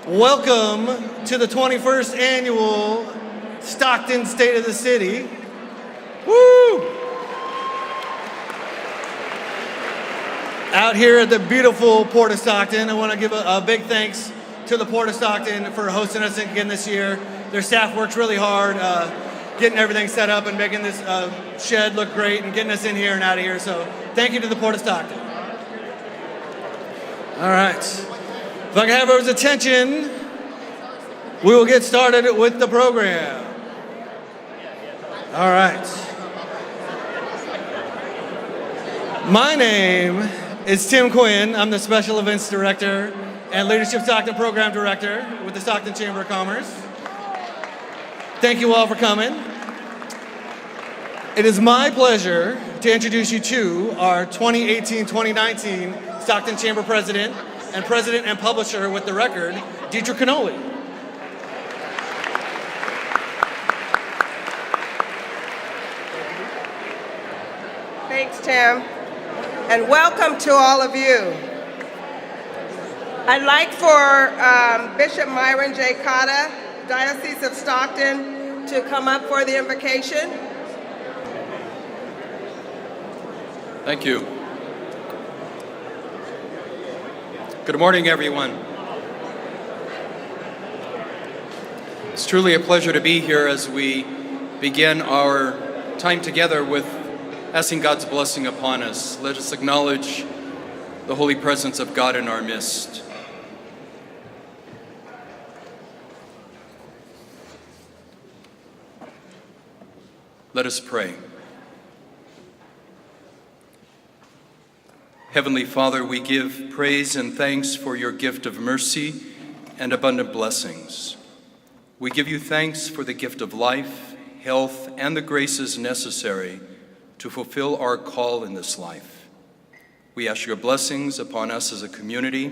Welcome to the 21st annual Stockton State of the City. Woo! Out here at the beautiful Port of Stockton, I want to give a big thanks to the Port of Stockton for hosting us again this year. Their staff works really hard, getting everything set up and making this shed look great and getting us in here and out of here. So thank you to the Port of Stockton. All right. If I can have everyone's attention, we will get started with the program. All right. My name is Tim Quinn. I'm the Special Events Director and Leadership Stockton Program Director with the Stockton Chamber of Commerce. Thank you all for coming. It is my pleasure to introduce you to our 2018-2019 Stockton Chamber President and publisher with the record, Dietrich Cannoli. Thanks, Tim, and welcome to all of you. I'd like for Bishop Myron J. Cotta, Diocese of Stockton, to come up for the invocation. Thank you. Good morning, everyone. It's truly a pleasure to be here as we begin our time together with asking God's blessing upon us. Let us acknowledge the holy presence of God in our midst. Let us pray. Heavenly Father, we give praise and thanks for your gift of mercy and abundant blessings. We give you thanks for the gift of life, health, and the graces necessary to fulfill our call in this life. We ask your blessings upon us as a community,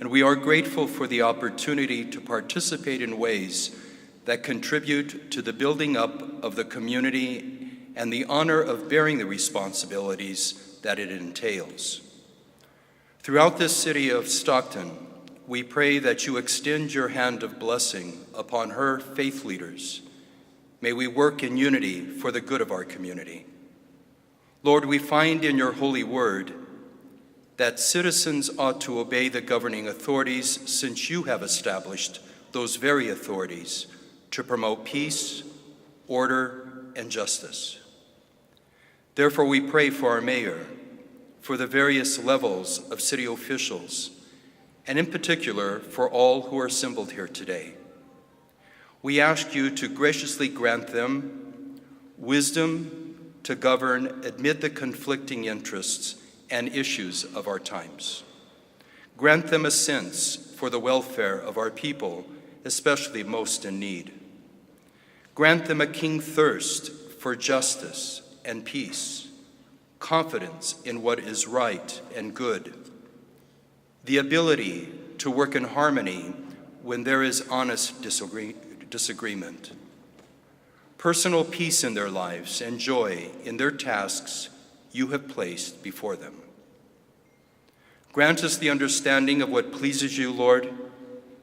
and we are grateful for the opportunity to participate in ways that contribute to the building up of the community and the honor of bearing the responsibilities that it entails. Throughout this city of Stockton, we pray that you extend your hand of blessing upon her faith leaders. May we work in unity for the good of our community. Lord, we find in your holy word that citizens ought to obey the governing authorities since you have established those very authorities to promote peace, order, and justice. Therefore, we pray for our mayor, for the various levels of city officials, and in particular for all who are assembled here today. We ask you to graciously grant them wisdom to govern amid the conflicting interests and issues of our times. Grant them a sense for the welfare of our people, especially most in need. Grant them a keen thirst for justice and peace, confidence in what is right and good, the ability to work in harmony when there is honest disagreement, personal peace in their lives and joy in their tasks you have placed before them. Grant us the understanding of what pleases you, Lord,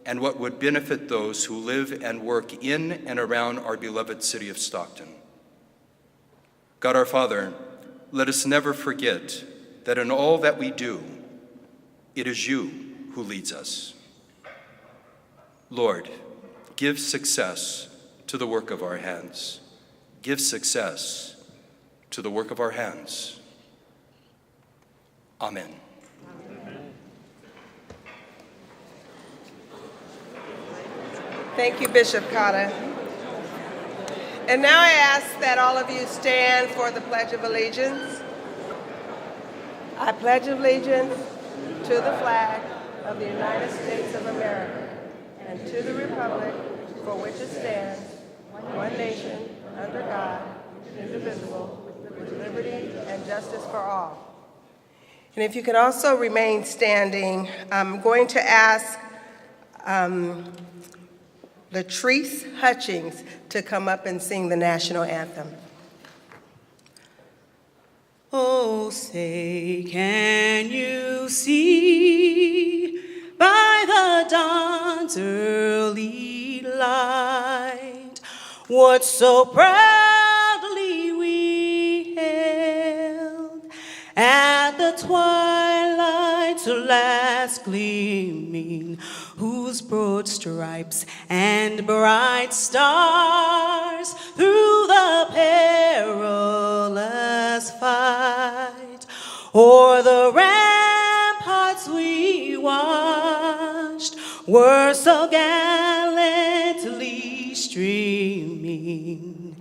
and what would benefit those who live and work in and around our beloved city of Stockton. God our Father, let us never forget that in all that we do, it is you who leads us. Lord, give success to the work of our hands. Give success to the work of our hands. Amen. Thank you, Bishop Cotta. And now I ask that all of you stand for the Pledge of Allegiance. I pledge allegiance to the flag of the United States of America and to the republic for which it stands, one nation, under God, indivisible, with liberty and justice for all. And if you can also remain standing, I'm going to ask Latrice Hutchings to come up and sing the national anthem. Oh, say, can you see by the dawn's early what so proudly we hailed at the twilight's last gleaming, whose broad stripes and bright stars through the perilous fight o'er the ramparts we watched were so gallantly streaming,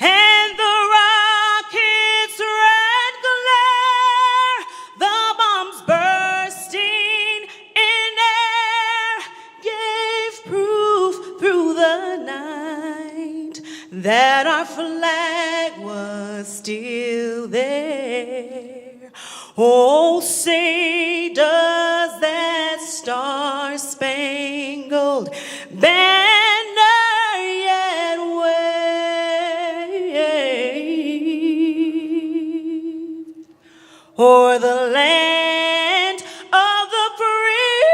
and the rocket's red glare, the bombs bursting in air, gave proof through the night that our flag was still there. Oh, say does that star-spangled banner yet wave o'er the land of the free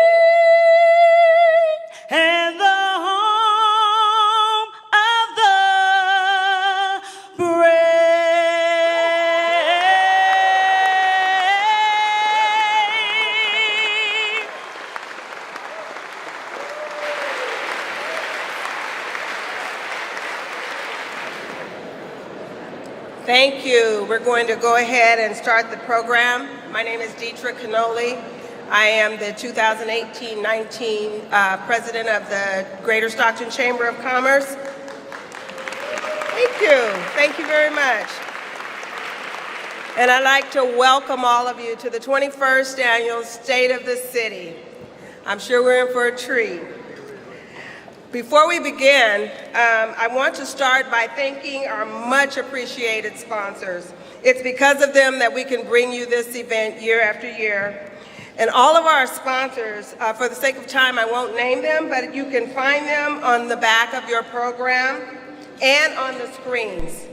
and the home of the brave. Thank you. We're going to go ahead and start the program. My name is Deetra Canoli. I am the 2018-19 president of the Greater Stockton Chamber of Commerce. Thank you. Thank you very much. And I'd like to welcome all of you to the 21st Annual State of the City. I'm sure we're in for a treat. Before we begin, I want to start by thanking our much appreciated sponsors. It's because of them that we can bring you this event year after year. And all of our sponsors, for the sake of time, I won't name them, but you can find them on the back of your program and on the screens.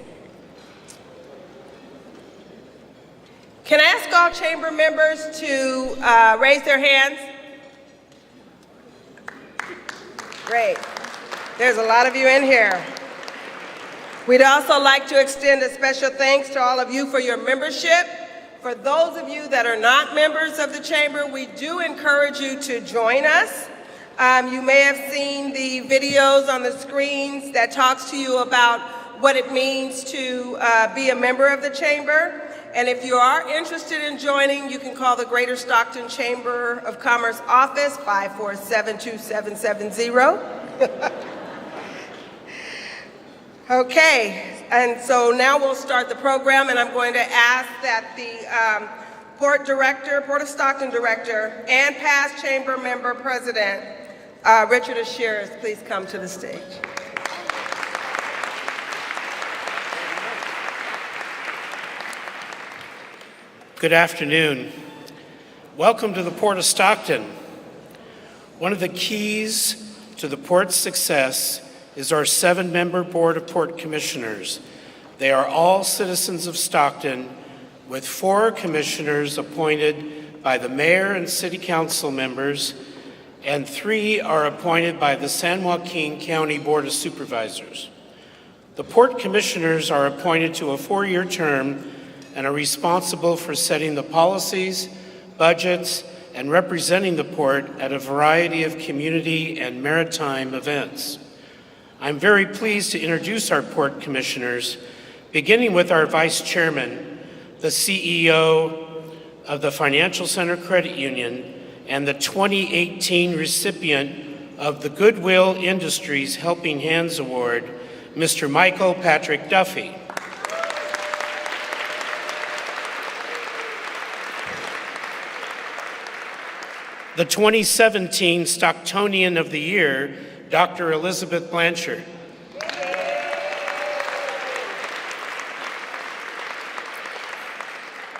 Can I ask all chamber members to raise their hands? Great. There's a lot of you in here. We'd also like to extend a special thanks to all of you for your membership. For those of you that are not members of the Chamber, we do encourage you to join us. You may have seen the videos on the screens that talks to you about what it means to be a member of the Chamber. And if you are interested in joining, you can call the Greater Stockton Chamber of Commerce office, 547-2770. Okay, and so now we'll start the program, and I'm going to ask that the Port of Stockton Director, and past Chamber Member President, Richard Asheris, please come to the stage. Good afternoon. Welcome to the Port of Stockton. One of the keys to the Port's success is our 7-member Board of Port Commissioners. They are all citizens of Stockton, with 4 commissioners appointed by the mayor and city council members, and 3 are appointed by the San Joaquin County Board of Supervisors. The Port Commissioners are appointed to a 4-year term and are responsible for setting the policies, budgets, and representing the Port at a variety of community and maritime events. I'm very pleased to introduce our Port Commissioners, beginning with our Vice Chairman, the CEO of the Financial Center Credit Union, and the 2018 recipient of the Goodwill Industries Helping Hands Award, Mr. Michael Patrick Duffy. The 2017 Stocktonian of the Year, Dr. Elizabeth Blanchard.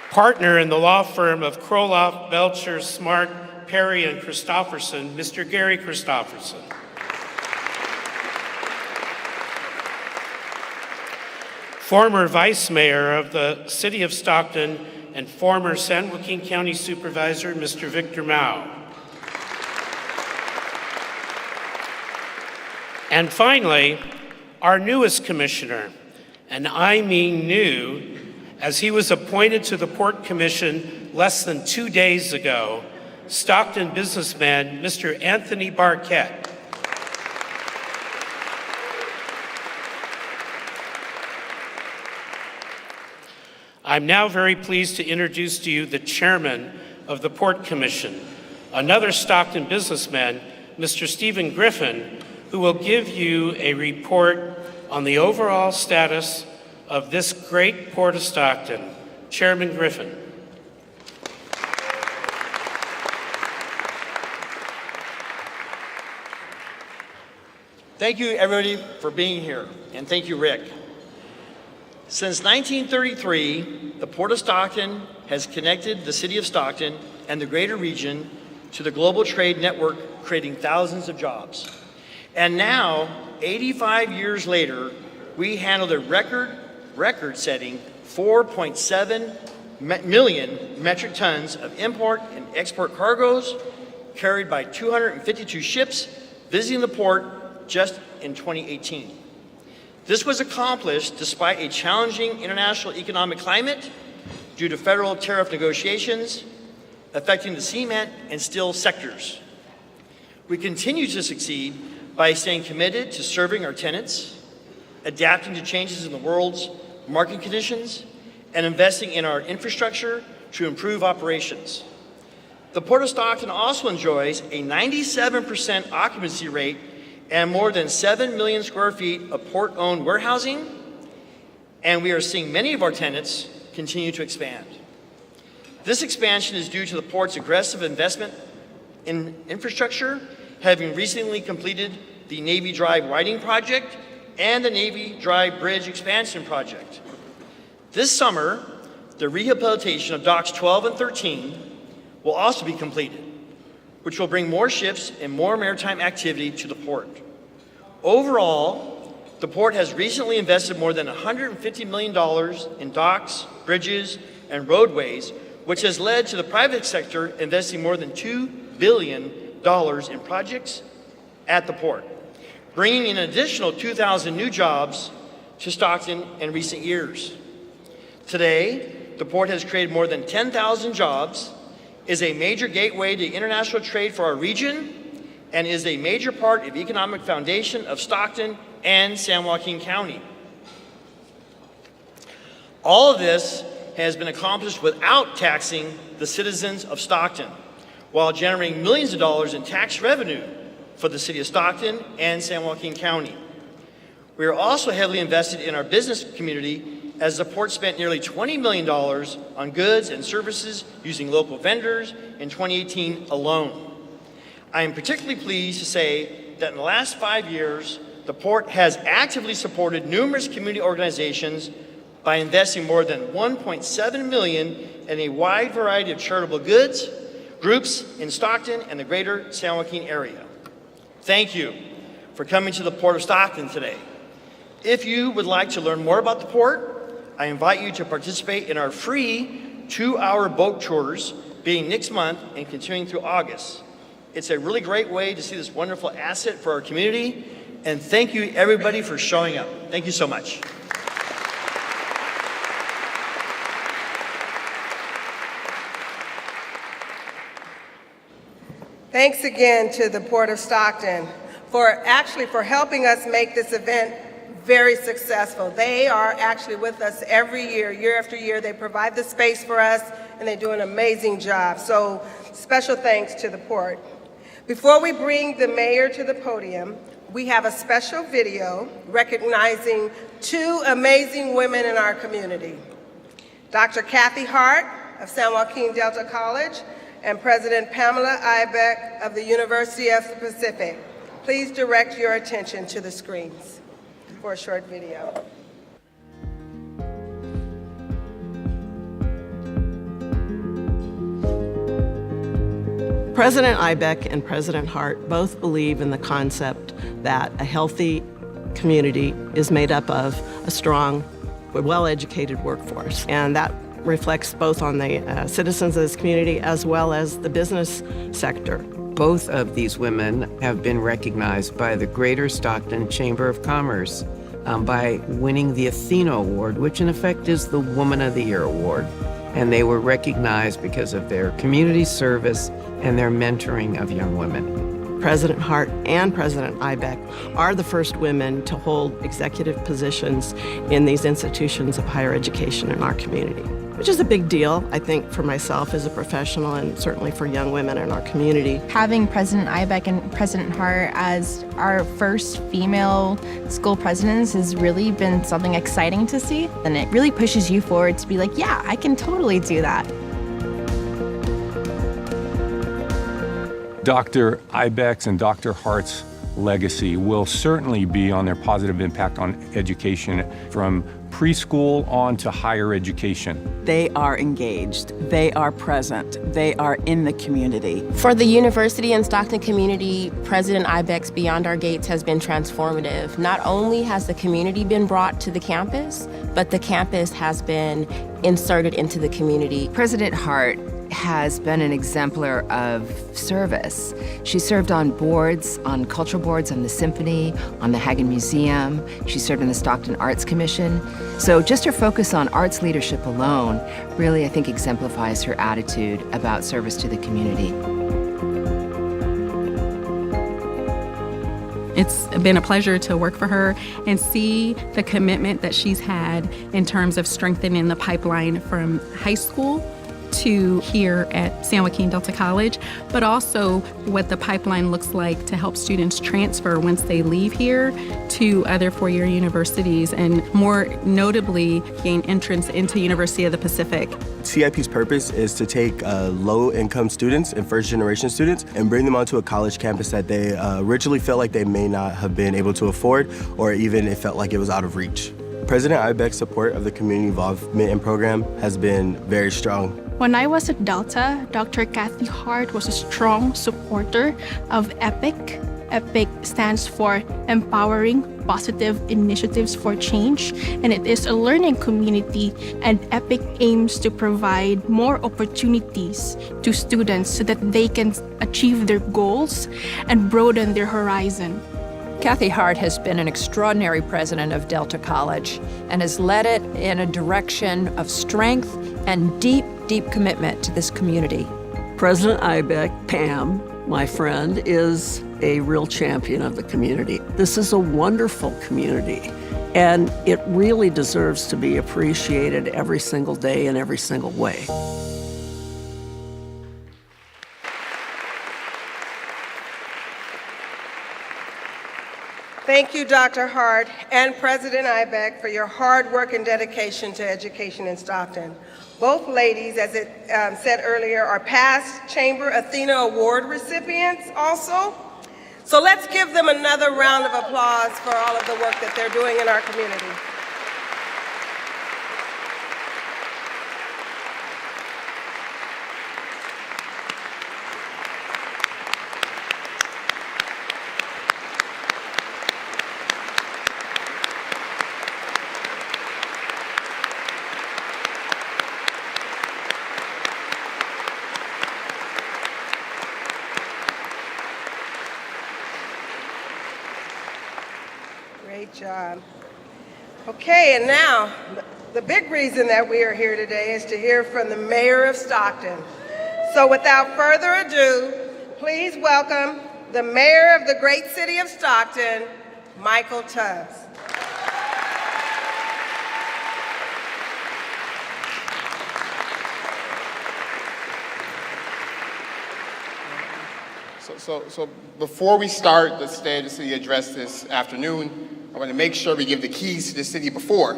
Partner in the law firm of Kroloff, Belcher, Smart, Perry, and Christofferson, Mr. Gary Christofferson. Former Vice Mayor of the City of Stockton and former San Joaquin County Supervisor, Mr. Victor Mao. And finally, our newest commissioner, and I mean new, as he was appointed to the Port Commission less than 2 days ago, Stockton businessman, Mr. Anthony Barquette. I'm now very pleased to introduce to you the chairman of the Port Commission, another Stockton businessman, Mr. Stephen Griffin, who will give you a report on the overall status of this great Port of Stockton. Chairman Griffin. Thank you, everybody, for being here, and thank you, Rick. Since 1933, the Port of Stockton has connected the city of Stockton and the greater region to the global trade network, creating thousands of jobs. And now, 85 years later, we handled a record-setting 4.7 million metric tons of import and export cargoes carried by 252 ships visiting the port just in 2018. This was accomplished despite a challenging international economic climate due to federal tariff negotiations affecting the cement and steel sectors. We continue to succeed by staying committed to serving our tenants, adapting to changes in the world's market conditions, and investing in our infrastructure to improve operations. The Port of Stockton also enjoys a 97% occupancy rate and more than 7 million square feet of port-owned warehousing, and we are seeing many of our tenants continue to expand. This expansion is due to the port's aggressive investment in infrastructure, having recently completed the Navy Drive widening project and the Navy Drive Bridge expansion project. This summer, the rehabilitation of docks 12 and 13 will also be completed, which will bring more ships and more maritime activity to the port. Overall, the port has recently invested more than $150 million in docks, bridges, and roadways, which has led to the private sector investing more than $2 billion in projects at the port, bringing in an additional 2,000 new jobs to Stockton in recent years. Today, the port has created more than 10,000 jobs, is a major gateway to international trade for our region, and is a major part of the economic foundation of Stockton and San Joaquin County. All of this has been accomplished without taxing the citizens of Stockton, while generating millions of dollars in tax revenue for the city of Stockton and San Joaquin County. We are also heavily invested in our business community, as the port spent nearly $20 million on goods and services using local vendors in 2018 alone. I am particularly pleased to say that in the last 5 years, the port has actively supported numerous community organizations by investing more than $1.7 million in a wide variety of charitable goods, groups in Stockton and the greater San Joaquin area. Thank you for coming to the Port of Stockton today. If you would like to learn more about the port, I invite you to participate in our free 2-hour boat tours beginning next month and continuing through August. It's a really great way to see this wonderful asset for our community, and thank you everybody for showing up. Thank you so much. Thanks again to the Port of Stockton for helping us make this event very successful. They are actually with us every year after year. They provide the space for us, and they do an amazing job. So special thanks to the port. Before we bring the mayor to the podium, we have a special video recognizing 2 amazing women in our community. Dr. Kathy Hart of San Joaquin Delta College and President Pamela Ibeck of the University of the Pacific. Please direct your attention to the screens for a short video. President Ibeck and President Hart both believe in the concept that a healthy community is made up of a strong, well-educated workforce. And that reflects both on the citizens of this community as well as the business sector. Both of these women have been recognized by the Greater Stockton Chamber of Commerce by winning the Athena Award, which in effect is the Woman of the Year award. And they were recognized because of their community service and their mentoring of young women. President Hart and President Ibeck are the first women to hold executive positions in these institutions of higher education in our community, which is a big deal, I think, for myself as a professional and certainly for young women in our community. Having President Ibeck and President Hart as our first female school presidents has really been something exciting to see. And it really pushes you forward to be like, yeah, I can totally do that. Dr. Ibeck's and Dr. Hart's legacy will certainly be on their positive impact on education from preschool on to higher education. They are engaged, they are present, they are in the community. For the university and Stockton community, President Ibeck's Beyond Our Gates has been transformative. Not only has the community been brought to the campus, but the campus has been inserted into the community. President Hart has been an exemplar of service. She served on boards, on cultural boards, on the Symphony, on the Hagen Museum. She served on the Stockton Arts Commission. So just her focus on arts leadership alone really, I think, exemplifies her attitude about service to the community. It's been a pleasure to work for her and see the commitment that she's had in terms of strengthening the pipeline from high school to here at San Joaquin Delta College, but also what the pipeline looks like to help students transfer once they leave here to other four-year universities and more notably gain entrance into University of the Pacific. CIP's purpose is to take low-income students and first-generation students and bring them onto a college campus that they originally felt like they may not have been able to afford, or even it felt like it was out of reach. President Ibeck's support of the community involvement and program has been very strong. When I was at Delta, Dr. Kathy Hart was a strong supporter of EPIC. EPIC stands for Empowering Positive Initiatives for Change, and it is a learning community, and EPIC aims to provide more opportunities to students so that they can achieve their goals and broaden their horizon. Kathy Hart has been an extraordinary president of Delta College and has led it in a direction of strength and deep commitment to this community. President Ibeck, Pam, my friend, is a real champion of the community. This is a wonderful community, and it really deserves to be appreciated every single day in every single way. Thank you, Dr. Hart and President Ibeck, for your hard work and dedication to education in Stockton. Both ladies, as it said earlier, are past Chamber Athena Award recipients also. So let's give them another round of applause for all of the work that they're doing in our community. Great job. Okay, and now, the big reason that we are here today is to hear from the Mayor of Stockton. So without further ado, please welcome the Mayor of the great city of Stockton, Michael Tubbs. So before we start the State of the City address this afternoon, I want to make sure we give the keys to the city before.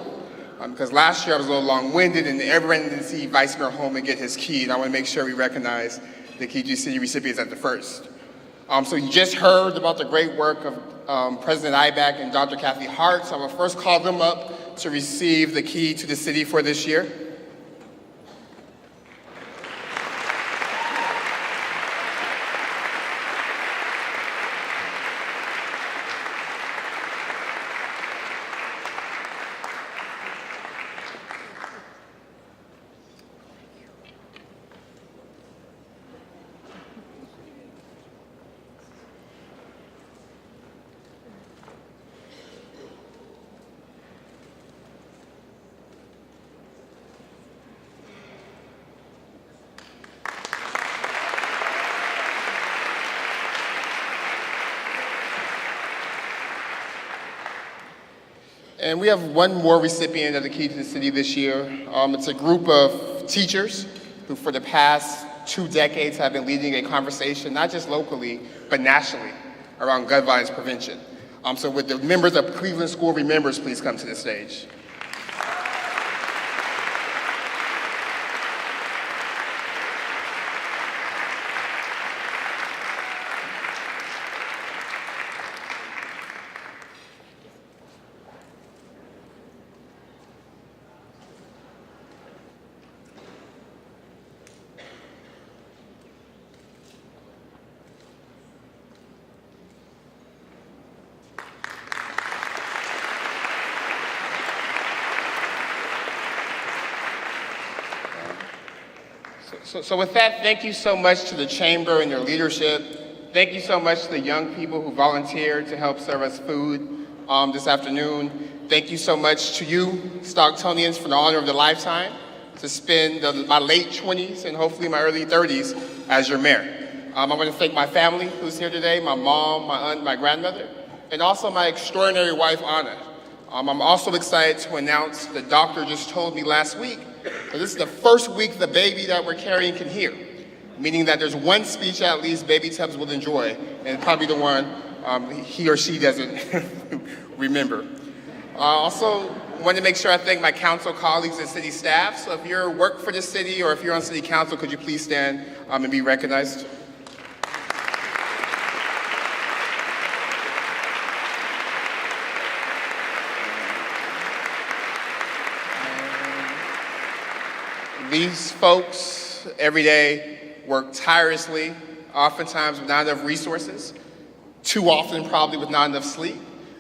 Because last year I was a little long-winded and everyone didn't see Vice Mayor Holman get his key, and I want to make sure we recognize the key to the city recipients at the first. So you just heard about the great work of President Ibeck and Dr. Kathy Hart, so I will first call them up to receive the key to the city for this year. And we have one more recipient of the Key to the City this year. It's a group of teachers who for the past 2 decades have been leading a conversation, not just locally, but nationally, around gun violence prevention. So would the members of Cleveland School Remembers please come to the stage? So with that, thank you so much to the Chamber and your leadership. Thank you so much to the young people who volunteered to help serve us food this afternoon. Thank you so much to you, Stocktonians, for the honor of the lifetime, to spend my late 20s and hopefully my early 30s as your mayor. I want to thank my family who's here today, my mom, my aunt, my grandmother, and also my extraordinary wife, Anna. I'm also excited to announce the doctor just told me last week that this is the first week the baby that we're carrying can hear, meaning that there's one speech at least baby Tubbs will enjoy, and probably the one he or she doesn't remember. Also, want to make sure I thank my council colleagues and city staff. So if you work for the city or if you're on city council, could you please stand and be recognized? These folks every day work tirelessly, oftentimes with not enough resources, too often probably with not enough sleep,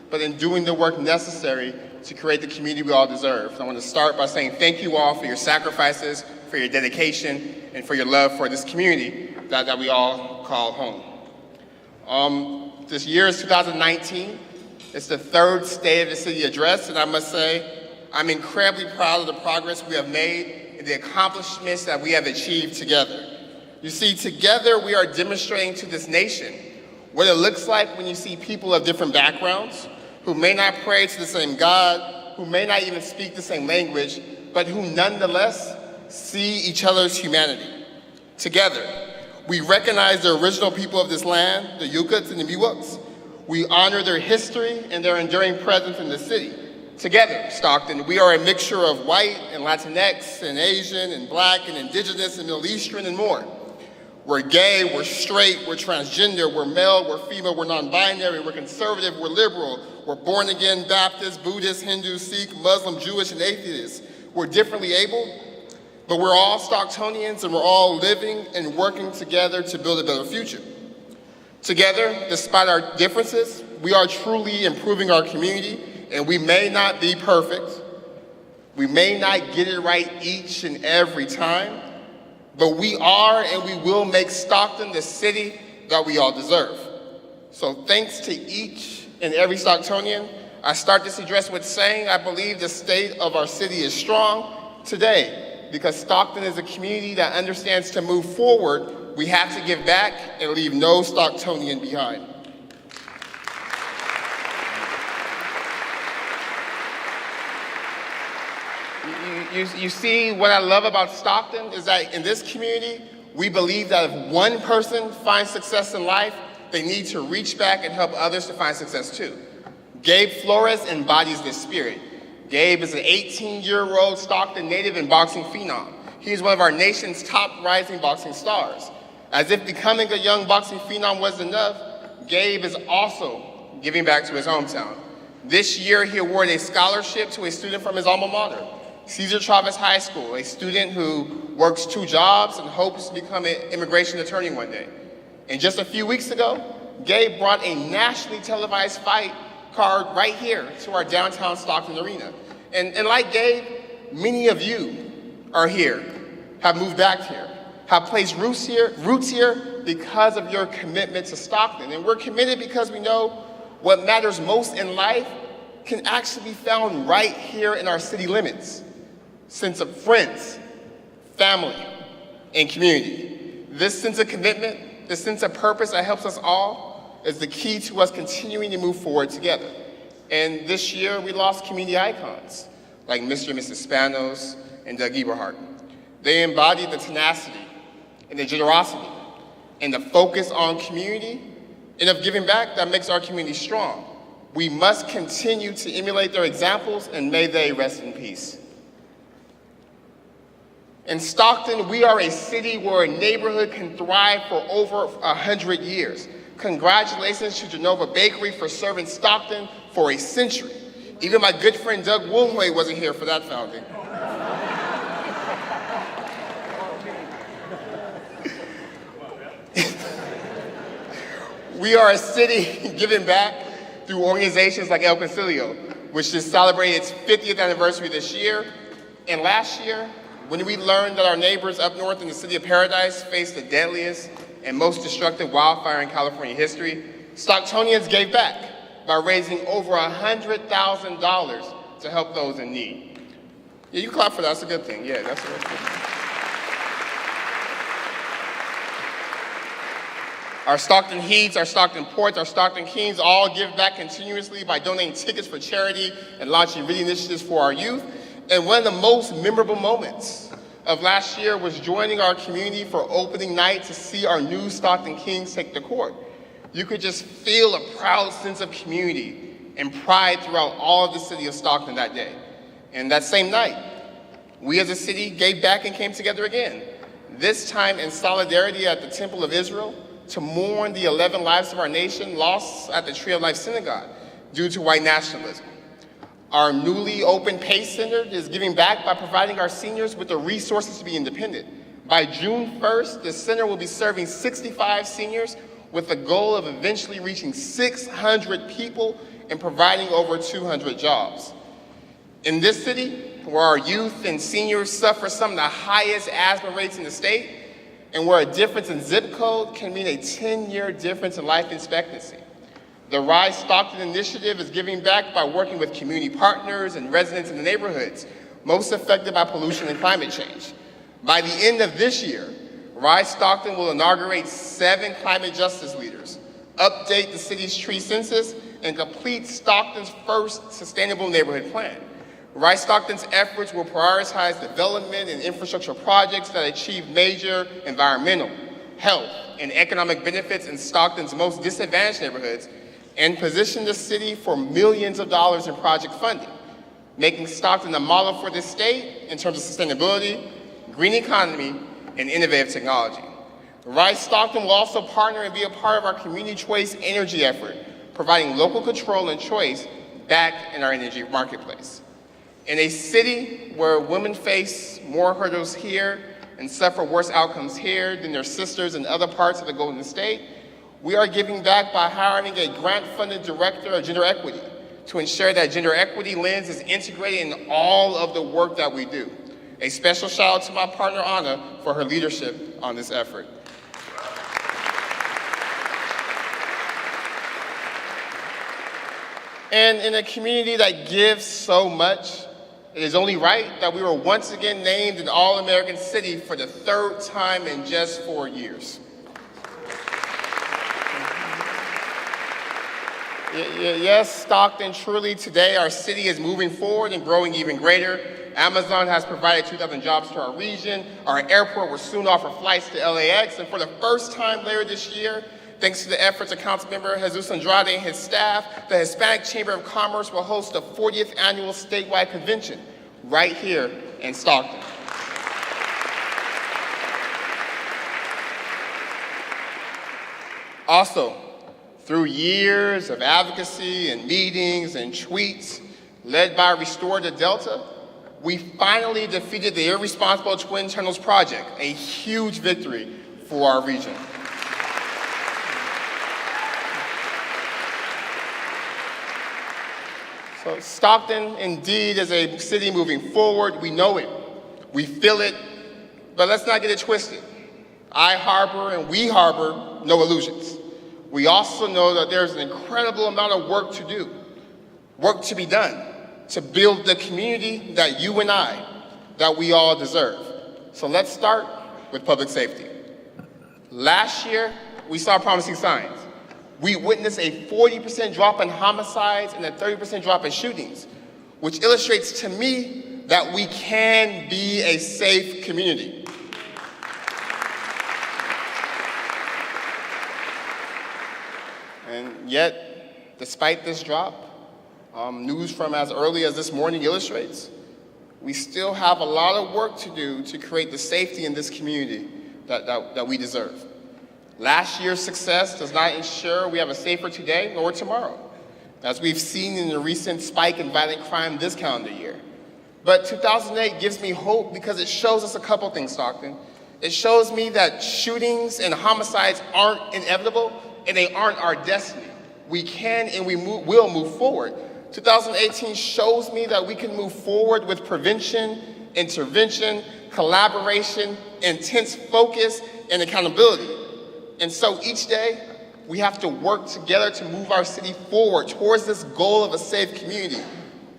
but in doing the work necessary to create the community we all deserve. So I want to start by saying thank you all for your sacrifices, for your dedication, and for your love for this community that we all call home. This year is 2019. It's the 3rd State of the City address, and I must say, I'm incredibly proud of the progress we have made and the accomplishments that we have achieved together. You see, together we are demonstrating to this nation what it looks like when you see people of different backgrounds, who may not pray to the same God, who may not even speak the same language, but who nonetheless see each other's humanity. Together, we recognize the original people of this land, the Yukuts and the Miwoks. We honor their history and their enduring presence in the city. Together, Stockton, we are a mixture of white and Latinx and Asian and Black and Indigenous and Middle Eastern and more. We're gay, we're straight, we're transgender, we're male, we're female, we're non-binary, we're conservative, we're liberal, we're born again, Baptist, Buddhist, Hindu, Sikh, Muslim, Jewish, and atheist. We're differently able, but we're all Stocktonians and we're all living and working together to build a better future. Together, despite our differences, we are truly improving our community, and we may not be perfect. We may not get it right each and every time, but we are and we will make Stockton the city that we all deserve. So thanks to each and every Stocktonian. I start this address with saying I believe the state of our city is strong today because Stockton is a community that understands to move forward, we have to give back and leave no Stocktonian behind. You see, what I love about Stockton is that in this community, we believe that if one person finds success in life, they need to reach back and help others to find success too. Gabe Flores embodies this spirit. Gabe is an 18-year-old Stockton native and boxing phenom. He is one of our nation's top rising boxing stars. As if becoming a young boxing phenom wasn't enough, Gabe is also giving back to his hometown. This year, he awarded a scholarship to a student from his alma mater, Cesar Chavez High School, a student who works 2 jobs and hopes to become an immigration attorney one day. And just a few weeks ago, Gabe brought a nationally televised fight card right here to our downtown Stockton arena. And like Gabe, many of you are here, have moved back here, have placed roots here because of your commitment to Stockton. And we're committed because we know what matters most in life can actually be found right here in our city limits. Sense of friends, family, and community. This sense of commitment, this sense of purpose that helps us all is the key to us continuing to move forward together. And this year, we lost community icons like Mr. and Mrs. Spanos and Doug Eberhardt. They embodied the tenacity and the generosity and the focus on community and of giving back that makes our community strong. We must continue to emulate their examples, and may they rest in peace. In Stockton, we are a city where a neighborhood can thrive for over 100 years. Congratulations to Genova Bakery for serving Stockton for a century. Even my good friend Doug Woolhoy wasn't here for that founding. We are a city giving back through organizations like El Concilio, which just celebrated its 50th anniversary this year. And last year, when we learned that our neighbors up north in the city of Paradise faced the deadliest and most destructive wildfire in California history, Stocktonians gave back by raising over $100,000 to help those in need. Yeah, you clap for that, that's a good thing. Yeah, that's a good thing. Our Stockton Heats, our Stockton Ports, our Stockton Kings all give back continuously by donating tickets for charity and launching reading initiatives for our youth. And one of the most memorable moments of last year was joining our community for opening night to see our new Stockton Kings take the court. You could just feel a proud sense of community and pride throughout all of the city of Stockton that day. And that same night, we as a city gave back and came together again, this time in solidarity at the Temple of Israel, to mourn the 11 lives of our nation lost at the Tree of Life Synagogue due to white nationalism. Our newly opened PACE Center is giving back by providing our seniors with the resources to be independent. By June 1st, the center will be serving 65 seniors with the goal of eventually reaching 600 people and providing over 200 jobs. In this city, where our youth and seniors suffer some of the highest asthma rates in the state, and where a difference in zip code can mean a 10-year difference in life expectancy. The Rise Stockton initiative is giving back by working with community partners and residents in the neighborhoods most affected by pollution and climate change. By the end of this year, Rise Stockton will inaugurate 7 climate justice leaders, update the city's tree census, and complete Stockton's first sustainable neighborhood plan. Rise Stockton's efforts will prioritize development and infrastructure projects that achieve major environmental, health, and economic benefits in Stockton's most disadvantaged neighborhoods and position the city for millions of dollars in project funding, making Stockton a model for the state in terms of sustainability, green economy, and innovative technology. Rise Stockton will also partner and be a part of our community choice energy effort, providing local control and choice back in our energy marketplace. In a city where women face more hurdles here and suffer worse outcomes here than their sisters in other parts of the Golden State, we are giving back by hiring a grant-funded director of gender equity to ensure that gender equity lens is integrated in all of the work that we do. A special shout out to my partner, Anna, for her leadership on this effort. And in a community that gives so much, it is only right that we were once again named an All-American City for the 3rd time in just 4 years. Yes, Stockton, truly today our city is moving forward and growing even greater. Amazon has provided 2,000 jobs to our region. Our airport will soon offer flights to LAX. And for the first time later this year, thanks to the efforts of Councilmember Jesus Andrade and his staff, the Hispanic Chamber of Commerce will host the 40th annual statewide convention right here in Stockton. Also, through years of advocacy and meetings and tweets led by Restore the Delta, we finally defeated the irresponsible Twin Tunnels project, a huge victory for our region. So Stockton indeed is a city moving forward. We know it, we feel it, but let's not get it twisted. I harbor and we harbor no illusions. We also know that there's an incredible amount of work to do, work to be done, to build the community that you and I, that we all deserve. So let's start with public safety. Last year, we saw promising signs. we witnessed a 40% drop in homicides and a 30% drop in shootings, which illustrates to me that we can be a safe community. And yet, despite this drop, news from as early as this morning illustrates, we still have a lot of work to do to create the safety in this community that we deserve. Last year's success does not ensure we have a safer today nor tomorrow, as we've seen in the recent spike in violent crime this calendar year. But 2008 gives me hope because it shows us a couple things, Stockton. It shows me that shootings and homicides aren't inevitable and they aren't our destiny. We can and we will move forward. 2018 shows me that we can move forward with prevention, intervention, collaboration, intense focus, and accountability. And so each day, we have to work together to move our city forward towards this goal of a safe community.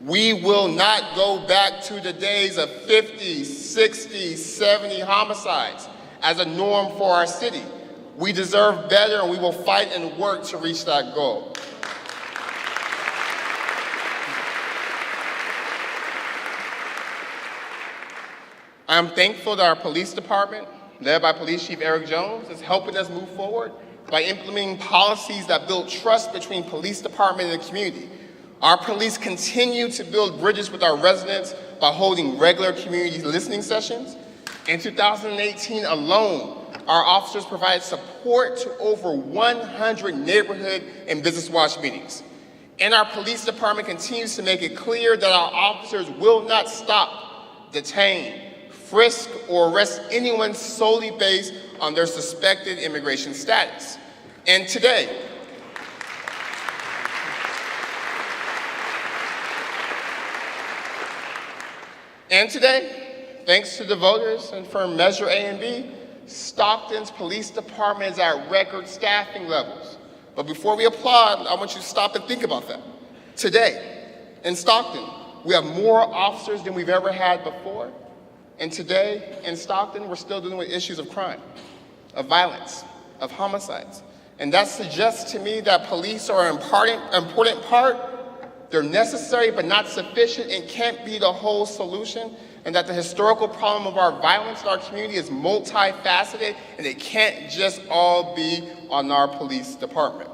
We will not go back to the days of 50, 60, 70 homicides as a norm for our city. We deserve better, and we will fight and work to reach that goal. I am thankful that our police department, led by Police Chief Eric Jones, is helping us move forward by implementing policies that build trust between police department and the community. Our police continue to build bridges with our residents by holding regular community listening sessions. In 2018 alone, our officers provided support to over 100 neighborhood and business watch meetings. And our police department continues to make it clear that our officers will not stop, detain, frisk, or arrest anyone solely based on their suspected immigration status. And today, thanks to the voters and for Measure A and B, Stockton's police department is at record staffing levels. But before we applaud, I want you to stop and think about that. Today, in Stockton, we have more officers than we've ever had before. And today, in Stockton, we're still dealing with issues of crime, of violence, of homicides. And that suggests to me that police are an important part. They're necessary but not sufficient and can't be the whole solution. And that the historical problem of our violence in our community is multifaceted, and it can't just all be on our police department.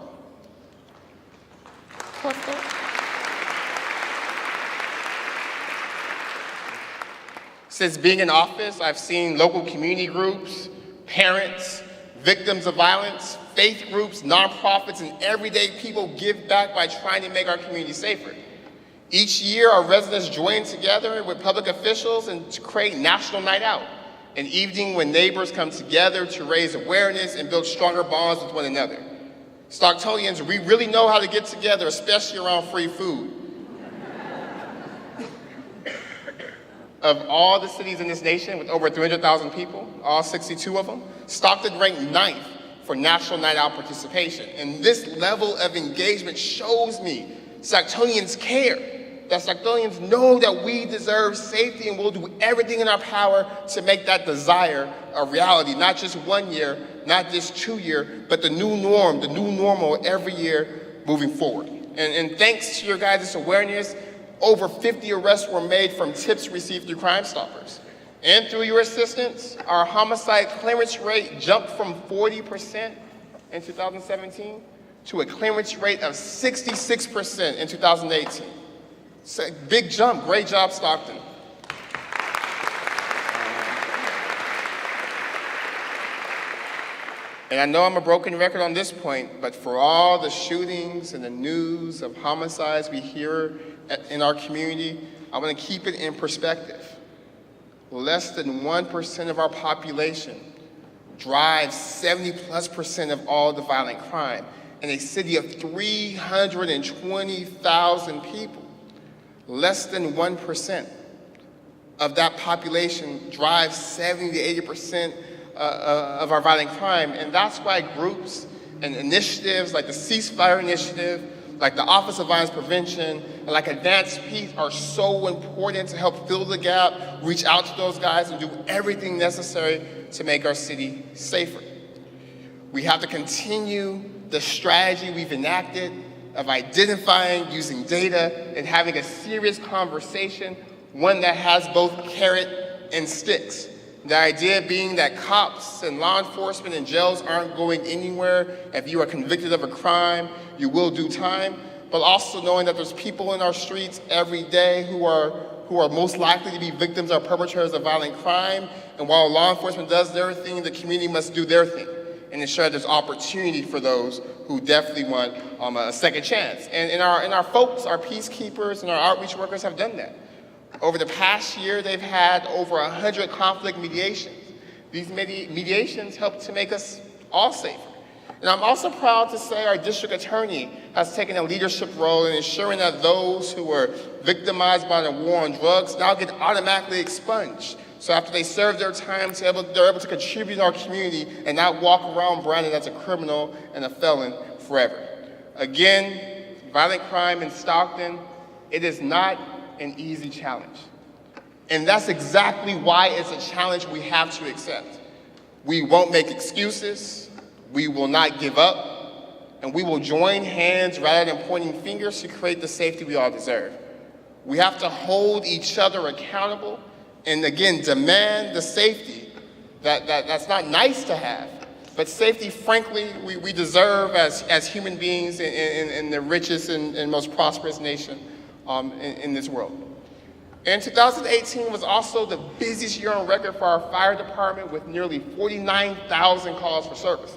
Since being in office, I've seen local community groups, parents, victims of violence, faith groups, nonprofits, and everyday people give back by trying to make our community safer. Each year, our residents join together with public officials and to create National Night Out, an evening when neighbors come together to raise awareness and build stronger bonds with one another. Stocktonians, we really know how to get together, especially around free food. Of all the cities in this nation with over 300,000 people, all 62 of them, Stockton ranked 9th for National Night Out participation. And this level of engagement shows me Stocktonians care, that Stocktonians know that we deserve safety and we'll do everything in our power to make that desire a reality, not just 1 year, not just 2 years, but the new norm, the new normal every year moving forward. And thanks to your guys' awareness, over 50 arrests were made from tips received through Crime Stoppers. And through your assistance, our homicide clearance rate jumped from 40% in 2017 to a clearance rate of 66% in 2018. It's a big jump. Great job, Stockton. And I know I'm a broken record on this point, but for all the shootings and the news of homicides we hear in our community, I want to keep it in perspective. Less than 1% of our population drives 70+% of all the violent crime in a city of 320,000 people. Less than 1% of that population drives 70 to 80% of our violent crime. And that's why groups and initiatives like the Ceasefire Initiative, like the Office of Violence Prevention, and like Advanced Peace are so important to help fill the gap, reach out to those guys, and do everything necessary to make our city safer. We have to continue the strategy we've enacted of identifying, using data, and having a serious conversation, one that has both carrot and sticks. The idea being that cops and law enforcement and jails aren't going anywhere. If you are convicted of a crime, you will do time, but also knowing that there's people in our streets every day who are most likely to be victims or perpetrators of violent crime, and while law enforcement does their thing, the community must do their thing and ensure there's opportunity for those who definitely want a second chance. And our folks, our peacekeepers and our outreach workers have done that. Over the past year, they've had over 100 conflict mediations. These mediations help to make us all safer. And I'm also proud to say our district attorney has taken a leadership role in ensuring that those who were victimized by the war on drugs now get automatically expunged. So after they serve their time, they're able to contribute to our community and not walk around branded as a criminal and a felon forever. Again, violent crime in Stockton, it is not an easy challenge. And that's exactly why it's a challenge we have to accept. We won't make excuses, we will not give up, and we will join hands rather than pointing fingers to create the safety we all deserve. We have to hold each other accountable and again, demand the safety that's not nice to have, but safety, frankly, we deserve as human beings in the richest and most prosperous nation in this world. And 2018 was also the busiest year on record for our fire department with nearly 49,000 calls for service.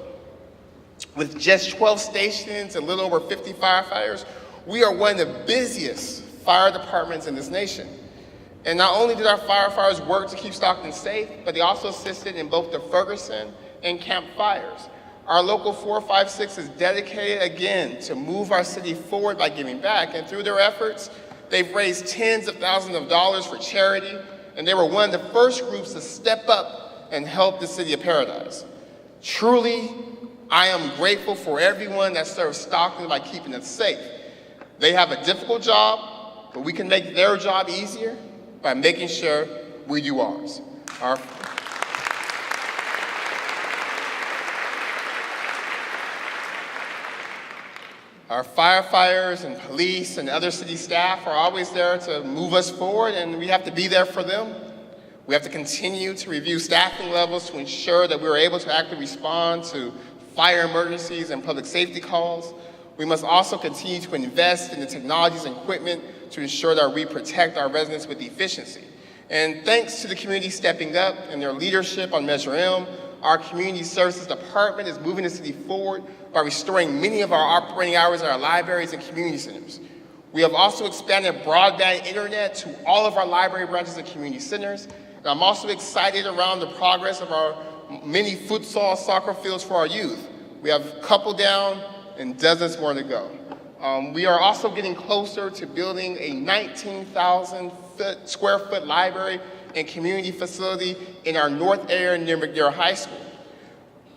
With just 12 stations and a little over 50 firefighters, we are one of the busiest fire departments in this nation. And not only did our firefighters work to keep Stockton safe, but they also assisted in both the Ferguson and Camp fires. Our local 456 is dedicated again to move our city forward by giving back. And through their efforts, they've raised tens of thousands of dollars for charity. And they were one of the first groups to step up and help the city of Paradise. Truly, I am grateful for everyone that serves Stockton by keeping it safe. They have a difficult job, but we can make their job easier by making sure we do ours. Our firefighters and police and other city staff are always there to move us forward, and we have to be there for them. We have to continue to review staffing levels to ensure that we're able to actively respond to fire emergencies and public safety calls. We must also continue to invest in the technologies and equipment to ensure that we protect our residents with efficiency. And thanks to the community stepping up and their leadership on Measure M, our Community Services Department is moving the city forward by restoring many of our operating hours at our libraries and community centers. We have also expanded broadband internet to all of our library branches and community centers. And I'm also excited around the progress of our many futsal soccer fields for our youth. We have a couple down and dozens more to go. We are also getting closer to building a 19,000 square foot library and community facility in our north area near McNair High School.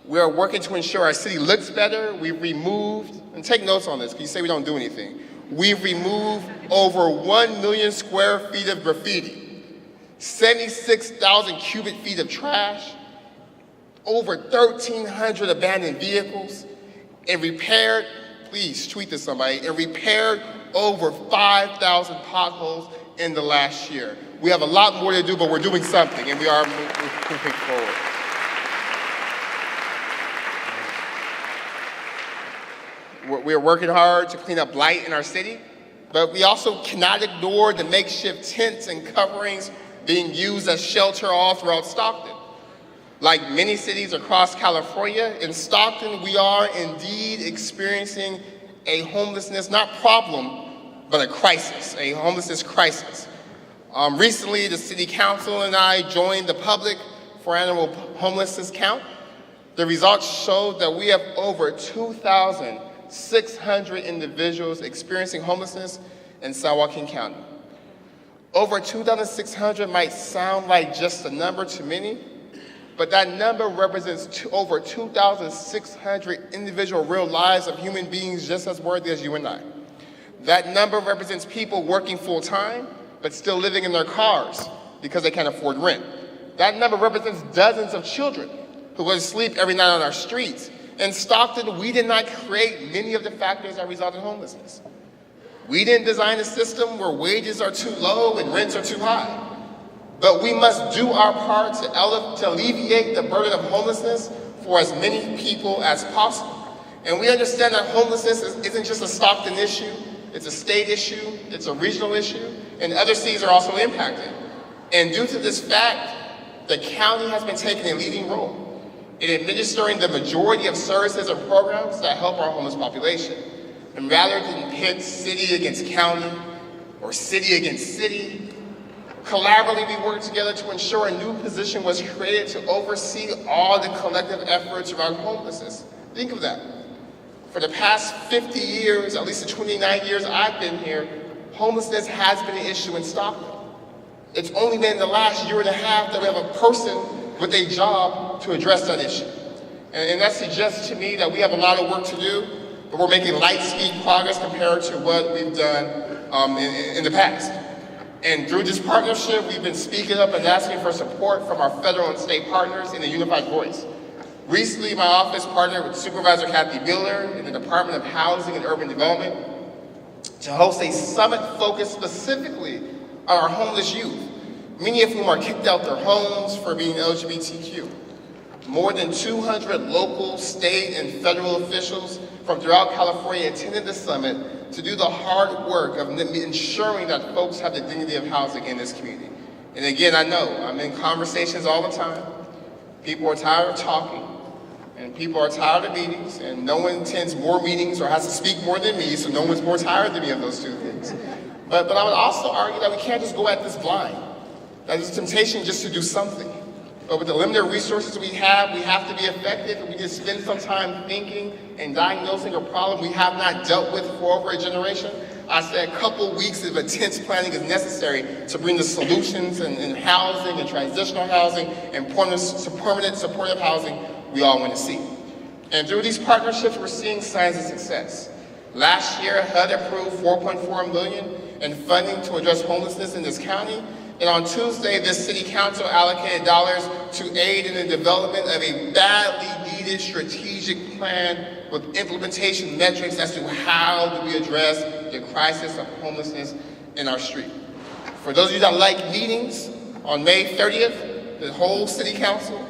We are working to ensure our city looks better. We've removed, and take notes on this because you say we don't do anything. We've removed over 1 million square feet of graffiti, 76,000 cubic feet of trash, over 1,300 abandoned vehicles, and repaired, please tweet this somebody, and repaired over 5,000 potholes in the last year. We have a lot more to do, but we're doing something, and we are moving forward. We are working hard to clean up blight in our city, but we also cannot ignore the makeshift tents and coverings being used as shelter all throughout Stockton. Like many cities across California, in Stockton, we are indeed experiencing a homelessness, not problem, but a crisis, a homelessness crisis. Recently, the City Council and I joined the public for annual homelessness count. The results showed that we have over 2,600 individuals experiencing homelessness in San Joaquin County. Over 2,600 might sound like just a number to many, but that number represents over 2,600 individual real lives of human beings just as worthy as you and I. That number represents people working full-time, but still living in their cars because they can't afford rent. That number represents dozens of children who go to sleep every night on our streets. In Stockton, we did not create many of the factors that result in homelessness. We didn't design a system where wages are too low and rents are too high. But we must do our part to alleviate the burden of homelessness for as many people as possible. And we understand that homelessness isn't just a Stockton issue, it's a state issue, it's a regional issue, and other cities are also impacted. And due to this fact, the county has been taking a leading role in administering the majority of services and programs that help our homeless population. And rather than pit city against county or city against city, collaboratively we worked together to ensure a new position was created to oversee all the collective efforts around homelessness. Think of that. For the past 50 years, at least the 29 years I've been here, homelessness has been an issue in Stockton. It's only been in the last year and a half that we have a person with a job to address that issue. And that suggests to me that we have a lot of work to do, but we're making light speed progress compared to what we've done in the past. And through this partnership, we've been speaking up and asking for support from our federal and state partners in a unified voice. Recently, my office partnered with Supervisor Kathy Miller in the Department of Housing and Urban Development to host a summit focused specifically on our homeless youth, many of whom are kicked out their homes for being LGBTQ. More than 200 local, state, and federal officials from throughout California attended the summit to do the hard work of ensuring that folks have the dignity of housing in this community. And again, I know I'm in conversations all the time. People are tired of talking, and people are tired of meetings, and no one attends more meetings or has to speak more than me, so no one's more tired than me of those two things. But I would also argue that we can't just go at this blind. That there's a temptation just to do something. But with the limited resources we have to be effective, and we just spend some time thinking and diagnosing a problem we have not dealt with for over a generation. I said a couple weeks of intense planning is necessary to bring the solutions in housing and transitional housing and permanent supportive housing we all want to see. And through these partnerships, we're seeing signs of success. Last year, HUD approved $4.4 million in funding to address homelessness in this county. And on Tuesday, this city council allocated dollars to aid in the development of a badly needed strategic plan with implementation metrics as to how do we address the crisis of homelessness in our street. For those of you that like meetings, on May 30th, the whole city council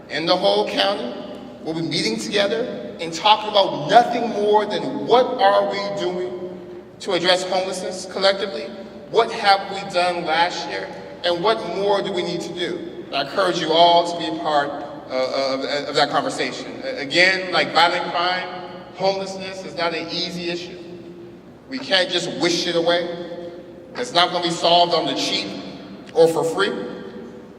and the whole county will be meeting together and talking about nothing more than what are we doing to address homelessness collectively. What have we done last year, and what more do we need to do? I encourage you all to be a part of that conversation. Again, like violent crime, homelessness is not an easy issue. We can't just wish it away. It's not going to be solved on the cheap or for free.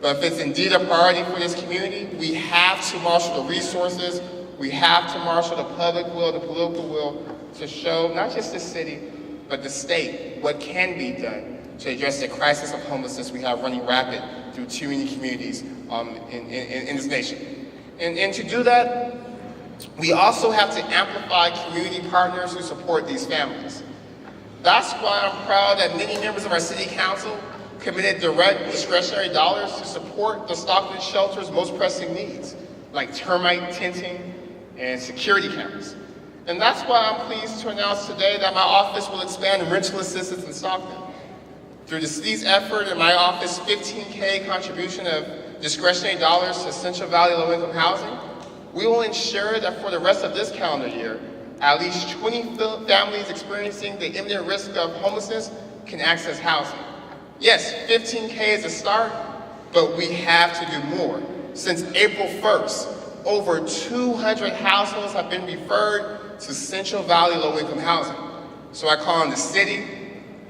But if it's indeed a priority for this community, we have to marshal the resources, we have to marshal the public will, the political will, to show not just the city, but the state, what can be done to address the crisis of homelessness we have running rapid through too many communities in this nation. And to do that, we also have to amplify community partners who support these families. That's why I'm proud that many members of our city council committed direct discretionary dollars to support the Stockton shelter's most pressing needs, like termite tinting and security cameras. And that's why I'm pleased to announce today that my office will expand rental assistance in Stockton. Through the city's effort and my office's $15K contribution of discretionary dollars to Central Valley low-income housing, we will ensure that for the rest of this calendar year, at least 20 families experiencing the imminent risk of homelessness can access housing. Yes, $15K is a start, but we have to do more. Since April 1st, over 200 households have been referred to Central Valley low-income housing. So I call on the city,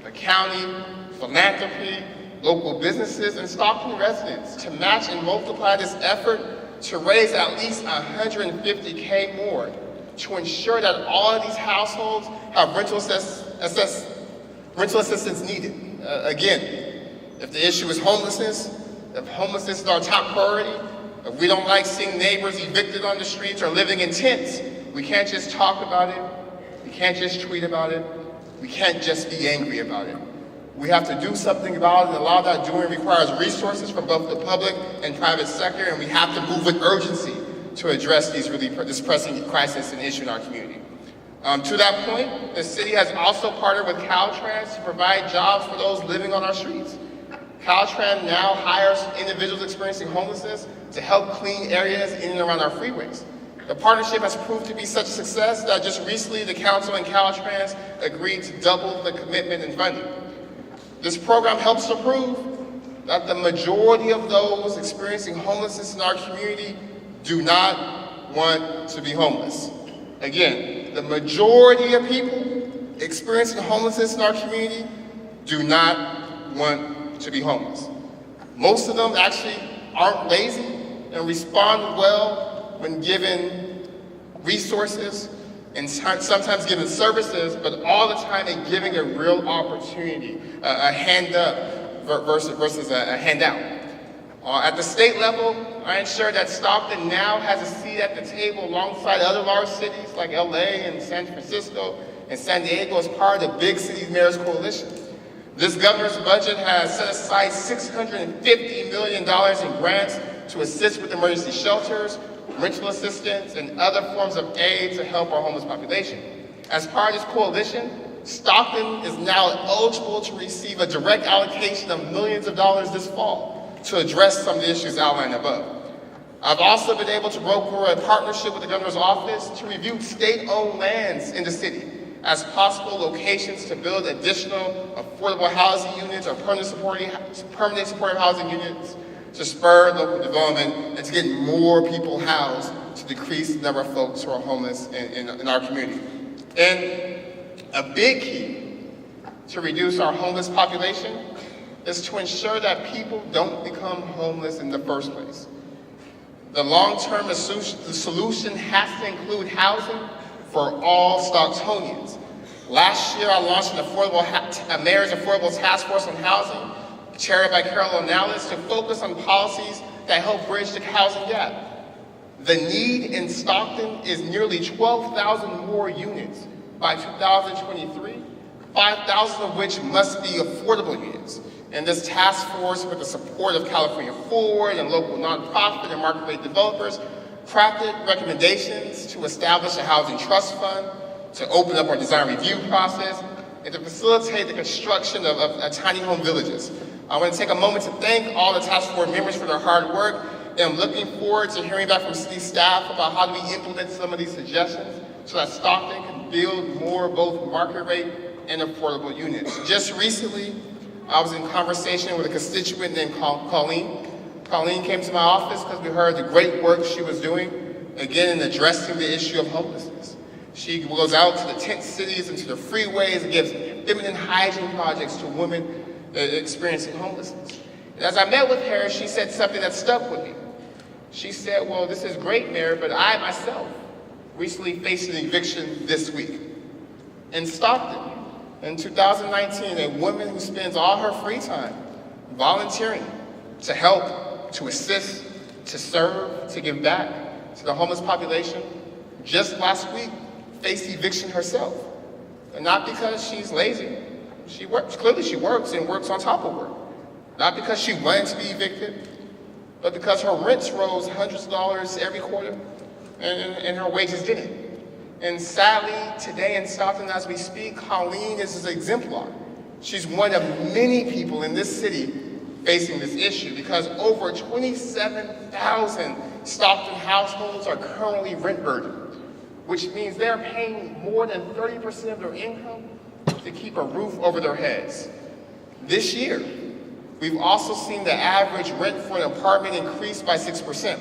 the county, philanthropy, local businesses, and Stockton residents to match and multiply this effort to raise at least $150K more to ensure that all of these households have rental assistance needed. Again, if the issue is homelessness, if homelessness is our top priority, if we don't like seeing neighbors evicted on the streets or living in tents, we can't just talk about it, we can't just tweet about it, we can't just be angry about it. We have to do something about it, and a lot of that doing requires resources from both the public and private sector, and we have to move with urgency to address this pressing crisis and issue in our community. To that point, the city has also partnered with Caltrans to provide jobs for those living on our streets. Caltrans now hires individuals experiencing homelessness to help clean areas in and around our freeways. The partnership has proved to be such a success that just recently the council and Caltrans agreed to double the commitment and funding. This program helps to prove that the majority of those experiencing homelessness in our community do not want to be homeless. Again, the majority of people experiencing homelessness in our community do not want to be homeless. Most of them actually aren't lazy and respond well when given resources and sometimes given services, but all the time they're giving a real opportunity, a hand up versus a handout. At the state level, I ensure that Stockton now has a seat at the table alongside other large cities like LA and San Francisco and San Diego as part of the Big Cities Mayors Coalition. This governor's budget has set aside $650 million in grants to assist with emergency shelters, rental assistance, and other forms of aid to help our homeless population. As part of this coalition, Stockton is now eligible to receive a direct allocation of millions of dollars this fall to address some of the issues outlined above. I've also been able to broker a partnership with the governor's office to review state-owned lands in the city as possible locations to build additional affordable housing units or permanent supportive housing units to spur local development and to get more people housed to decrease the number of folks who are homeless in our community. And a big key to reduce our homeless population is to ensure that people don't become homeless in the first place. The long-term solution has to include housing for all Stocktonians. Last year, I launched a Mayor's Affordable Task Force on Housing, chaired by Carol O'Neill, to focus on policies that help bridge the housing gap. The need in Stockton is nearly 12,000 more units by 2023, 5,000 of which must be affordable units. And this task force, with the support of California Forward and local nonprofit and market-rate developers, crafted recommendations to establish a housing trust fund, to open up our design review process, and to facilitate the construction of tiny home villages. I want to take a moment to thank all the task force members for their hard work, and I'm looking forward to hearing back from city staff about how do we implement some of these suggestions so that Stockton can build more both market rate and affordable units. Just recently, I was in conversation with a constituent named Colleen. Colleen came to my office because we heard the great work she was doing, again, in addressing the issue of homelessness. She goes out to the tent cities and to the freeways and gives feminine hygiene projects to women experiencing homelessness. And as I met with her, she said something that stuck with me. She said, well, this is great, Mayor, but I myself recently faced an eviction this week. In Stockton, in 2019, a woman who spends all her free time volunteering to help, to assist, to serve, to give back to the homeless population, just last week faced eviction herself. And not because she's lazy. She works, clearly she works and works on top of work. Not because she wanted to be evicted, but because her rents rose hundreds of dollars every quarter and her wages didn't. And sadly, today in Stockton, as we speak, Colleen is an exemplar. She's one of many people in this city facing this issue because over 27,000 Stockton households are currently rent burdened, which means they're paying more than 30% of their income to keep a roof over their heads. This year, we've also seen the average rent for an apartment increase by 6%.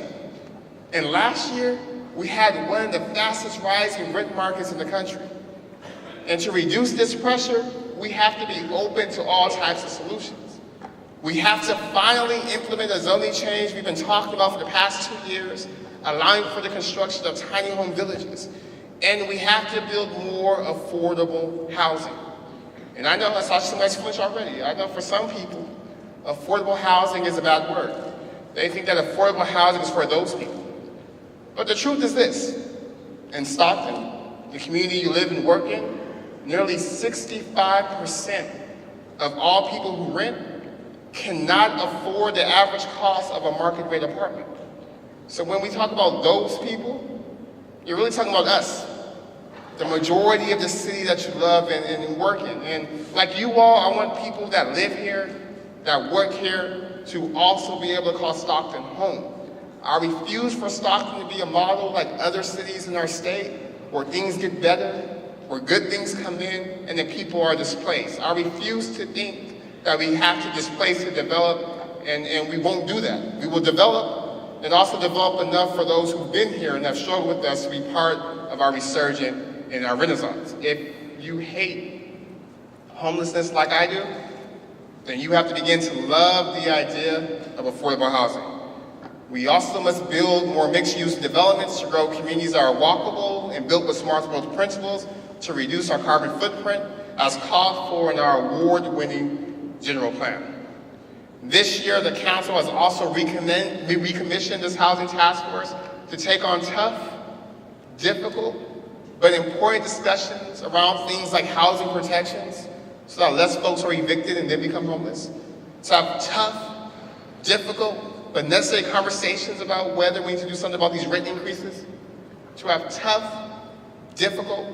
And last year, we had one of the fastest rising rent markets in the country. And to reduce this pressure, we have to be open to all types of solutions. We have to finally implement a zoning change we've been talking about for the past 2 years, allowing for the construction of tiny home villages. And we have to build more affordable housing. And I know I saw some nice flinch already. I know for some people, affordable housing is a bad word. They think that affordable housing is for those people. But the truth is this: in Stockton, the community you live and work in, nearly 65% of all people who rent cannot afford the average cost of a market rate apartment. So when we talk about those people, you're really talking about us, the majority of the city that you love and work in. And like you all, I want people that live here, that work here, to also be able to call Stockton home. I refuse for Stockton to be a model like other cities in our state, where things get better, where good things come in, and then people are displaced. I refuse to think that we have to displace to develop, and we won't do that. We will develop, and also develop enough for those who've been here and have struggled with us to be part of our resurgence and our renaissance. If you hate homelessness like I do, then you have to begin to love the idea of affordable housing. We also must build more mixed-use developments to grow communities that are walkable and built with smart growth principles to reduce our carbon footprint, as called for in our award-winning general plan. This year, the council has also recommissioned this housing task force to take on tough, difficult, but important discussions around things like housing protections, so that less folks are evicted and then become homeless. To have tough, difficult, but necessary conversations about whether we need to do something about these rent increases. To have tough, difficult,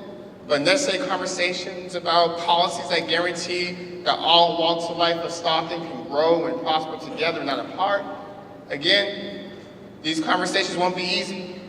but necessary conversations about policies that guarantee that all walks of life of Stockton can grow and prosper together, not apart. Again, these conversations won't be easy,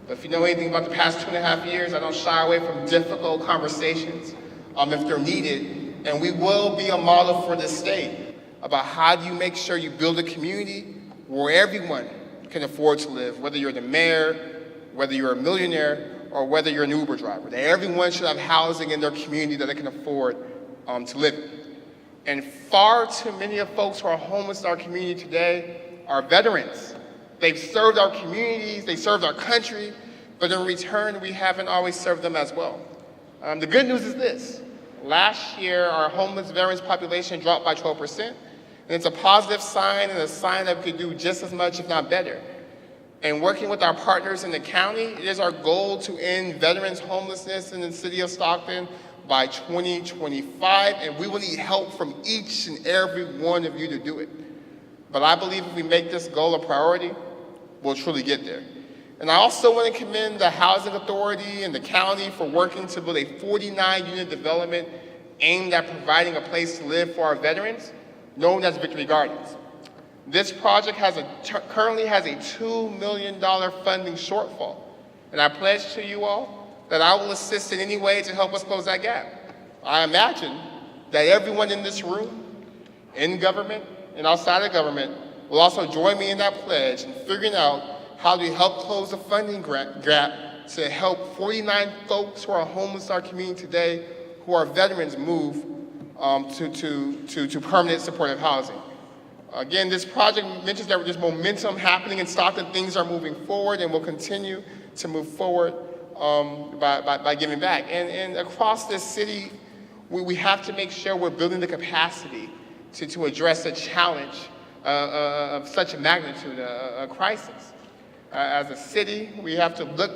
but if you know anything about the past 2.5 years, I don't shy away from difficult conversations if they're needed, and we will be a model for this state about how do you make sure you build a community where everyone can afford to live, whether you're the mayor, whether you're a millionaire, or whether you're an Uber driver, that everyone should have housing in their community that they can afford to live in. And far too many of folks who are homeless in our community today are veterans. They've served our communities, they served our country, but in return, we haven't always served them as well. The good news is this. Last year, our homeless veterans population dropped by 12%, and it's a positive sign and a sign that we could do just as much, if not better. And working with our partners in the county, it is our goal to end veterans homelessness in the city of Stockton by 2025, and we will need help from each and every one of you to do it. But I believe if we make this goal a priority, we'll truly get there. And I also want to commend the Housing Authority and the county for working to build a 49-unit development aimed at providing a place to live for our veterans, known as Victory Gardens. This project currently has a $2 million funding shortfall, and I pledge to you all that I will assist in any way to help us close that gap. I imagine that everyone in this room, in government and outside of government, will also join me in that pledge in figuring out how do we help close the funding gap to help 49 folks who are homeless in our community today, who are veterans, move to permanent supportive housing. Again, this project mentions that there's momentum happening in Stockton. Things are moving forward and will continue to move forward by giving back. And across this city, we have to make sure we're building the capacity to address a challenge of such a magnitude, a crisis. As a city, we have to look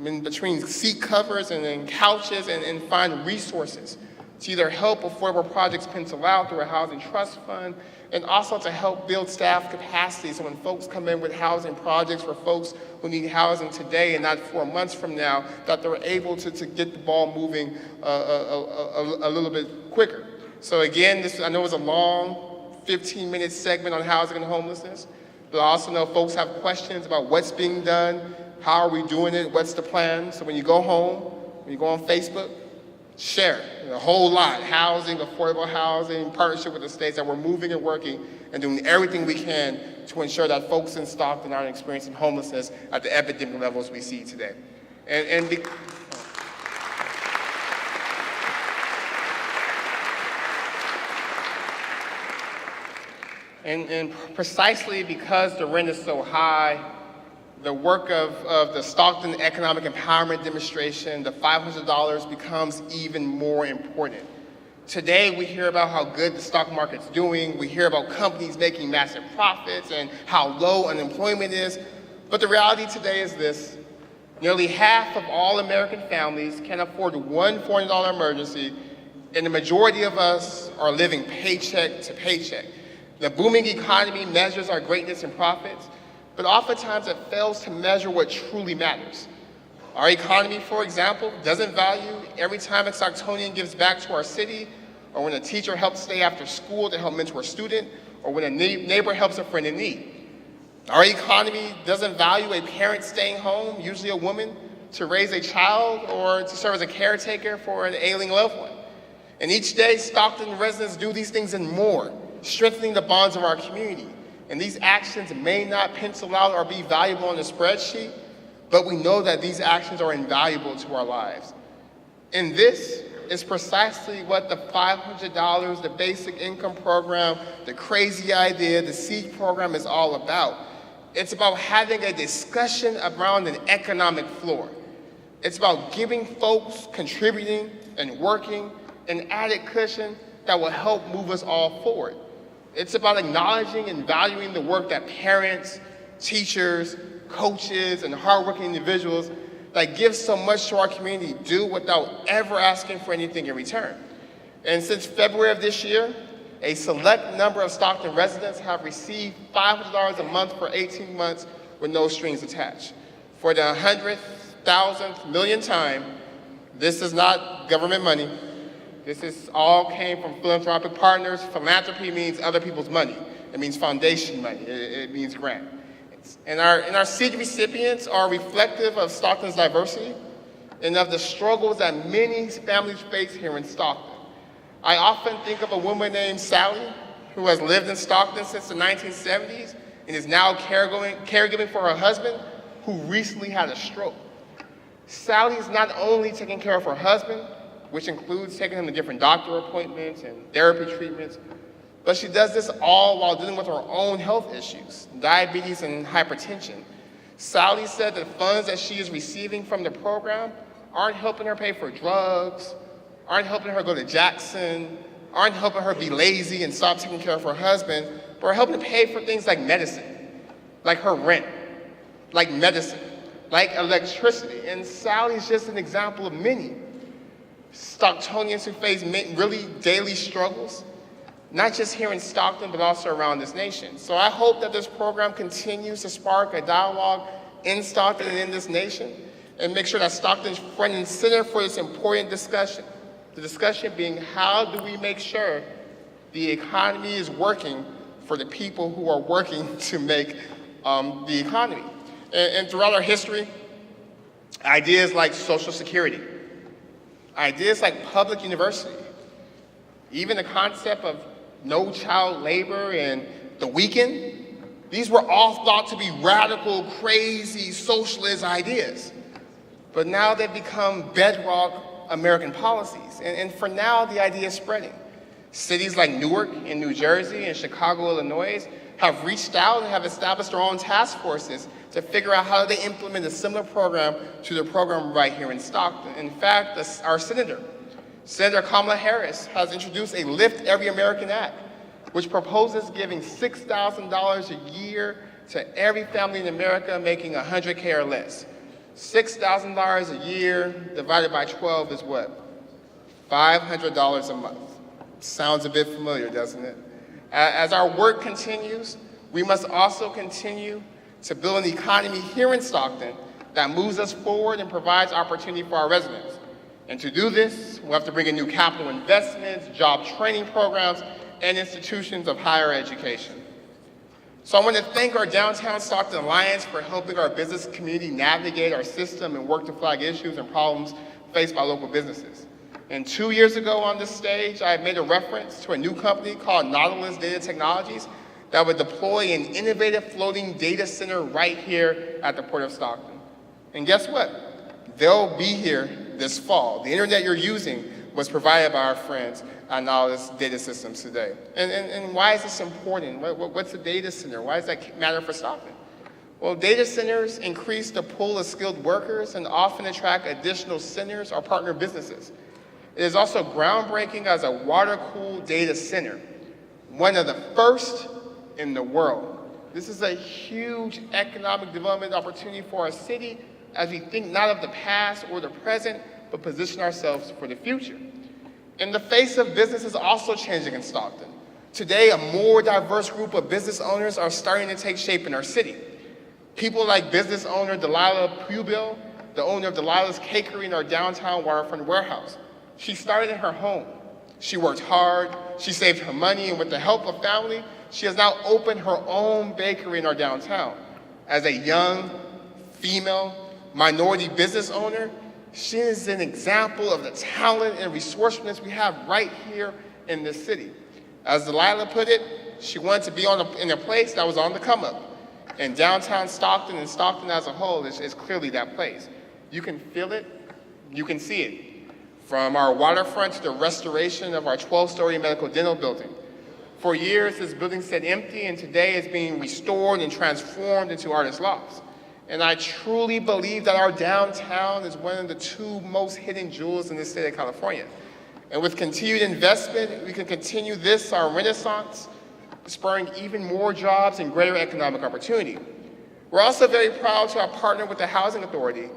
in between seat covers and then couches and find resources to either help affordable projects pencil out through a housing trust fund, and also to help build staff capacity so when folks come in with housing projects for folks who need housing today and not 4 months from now, that they're able to get the ball moving a little bit quicker. So again, this I know is a long 15-minute segment on housing and homelessness, but I also know folks have questions about what's being done, how are we doing it, what's the plan. So when you go home, when you go on Facebook, share a whole lot, housing, affordable housing, partnership with the states, that we're moving and working and doing everything we can to ensure that folks in Stockton aren't experiencing homelessness at the epidemic levels we see today. And precisely because the rent is so high, the work of the Stockton Economic Empowerment Demonstration, the $500 becomes even more important. Today, we hear about how good the stock market's doing. We hear about companies making massive profits and how low unemployment is. But the reality today is this. Nearly half of all American families can afford one $400 emergency, and the majority of us are living paycheck to paycheck. The booming economy measures our greatness and profits, but oftentimes it fails to measure what truly matters. Our economy, for example, doesn't value every time a Stocktonian gives back to our city, or when a teacher helps stay after school to help mentor a student, or when a neighbor helps a friend in need. Our economy doesn't value a parent staying home, usually a woman, to raise a child or to serve as a caretaker for an ailing loved one. And each day, Stockton residents do these things and more, strengthening the bonds of our community. And these actions may not pencil out or be valuable on the spreadsheet, but we know that these actions are invaluable to our lives. And this is precisely what the $500, the basic income program, the crazy idea, the SEED program is all about. It's about having a discussion around an economic floor. It's about giving folks contributing and working an added cushion that will help move us all forward. It's about acknowledging and valuing the work that parents, teachers, coaches, and hardworking individuals that give so much to our community do without ever asking for anything in return. And since February of this year, a select number of Stockton residents have received $500 a month for 18 months with no strings attached. For the 100th, 1000th, millionth time, this is not government money. This is all came from philanthropic partners. Philanthropy means other people's money. It means foundation money. It means grant. And our SEED recipients are reflective of Stockton's diversity and of the struggles that many families face here in Stockton. I often think of a woman named Sally, who has lived in Stockton since the 1970s and is now caregiving for her husband, who recently had a stroke. Sally is not only taking care of her husband, which includes taking him to different doctor appointments and therapy treatments, but she does this all while dealing with her own health issues, diabetes and hypertension. Sally said that the funds that she is receiving from the program aren't helping her pay for drugs, aren't helping her go to Jackson, aren't helping her be lazy and stop taking care of her husband, but are helping to pay for things like medicine, like her rent, like medicine, like electricity. And Sally's just an example of many Stocktonians who face really daily struggles, not just here in Stockton, but also around this nation. So I hope that this program continues to spark a dialogue in Stockton and in this nation, and make sure that Stockton's front and center for this important discussion. The discussion being, how do we make sure the economy is working for the people who are working to make the economy? And throughout our history, ideas like Social Security, ideas like public university, even the concept of no child labor and the weekend, these were all thought to be radical, crazy, socialist ideas. But now they've become bedrock American policies. And for now, the idea is spreading. Cities like Newark in New Jersey and Chicago, Illinois, have reached out and have established their own task forces to figure out how they implement a similar program to the program right here in Stockton. In fact, our Senator Kamala Harris has introduced a Lift Every American Act, which proposes giving $6,000 a year to every family in America making $100K or less. $6,000 a year divided by 12 is what? $500 a month. Sounds a bit familiar, doesn't it? As our work continues, we must also continue to build an economy here in Stockton that moves us forward and provides opportunity for our residents. And to do this, we'll have to bring in new capital investments, job training programs, and institutions of higher education. So I want to thank our Downtown Stockton Alliance for helping our business community navigate our system and work to flag issues and problems faced by local businesses. And 2 years ago on this stage, I made a reference to a new company called Nautilus Data Technologies that would deploy an innovative floating data center right here at the Port of Stockton. And guess what? They'll be here this fall. The internet you're using was provided by our friends at Nautilus Data Systems today. And why is this important? What's a data center? Why does that matter for Stockton? Well, data centers increase the pool of skilled workers and often attract additional centers or partner businesses. It is also groundbreaking as a water-cooled data center, one of the first in the world. This is a huge economic development opportunity for our city as we think not of the past or the present, but position ourselves for the future. And the face of business is also changing in Stockton. Today, a more diverse group of business owners are starting to take shape in our city. People like business owner Delilah Pubil, the owner of Delilah's Cakery in our downtown waterfront warehouse. She started in her home. She worked hard, she saved her money, and with the help of family, she has now opened her own bakery in our downtown. As a young, female, minority business owner, she is an example of the talent and resourcefulness we have right here in this city. As Delilah put it, she wanted to be in a place that was on the come up. And downtown Stockton and Stockton as a whole is clearly that place. You can feel it, you can see it. From our waterfront to the restoration of our 12-story medical dental building. For years, this building sat empty, and today it's being restored and transformed into artist lofts. And I truly believe that our downtown is one of the two most hidden jewels in the state of California. And with continued investment, we can continue this, our renaissance, spurring even more jobs and greater economic opportunity. We're also very proud to have partnered with the Housing Authority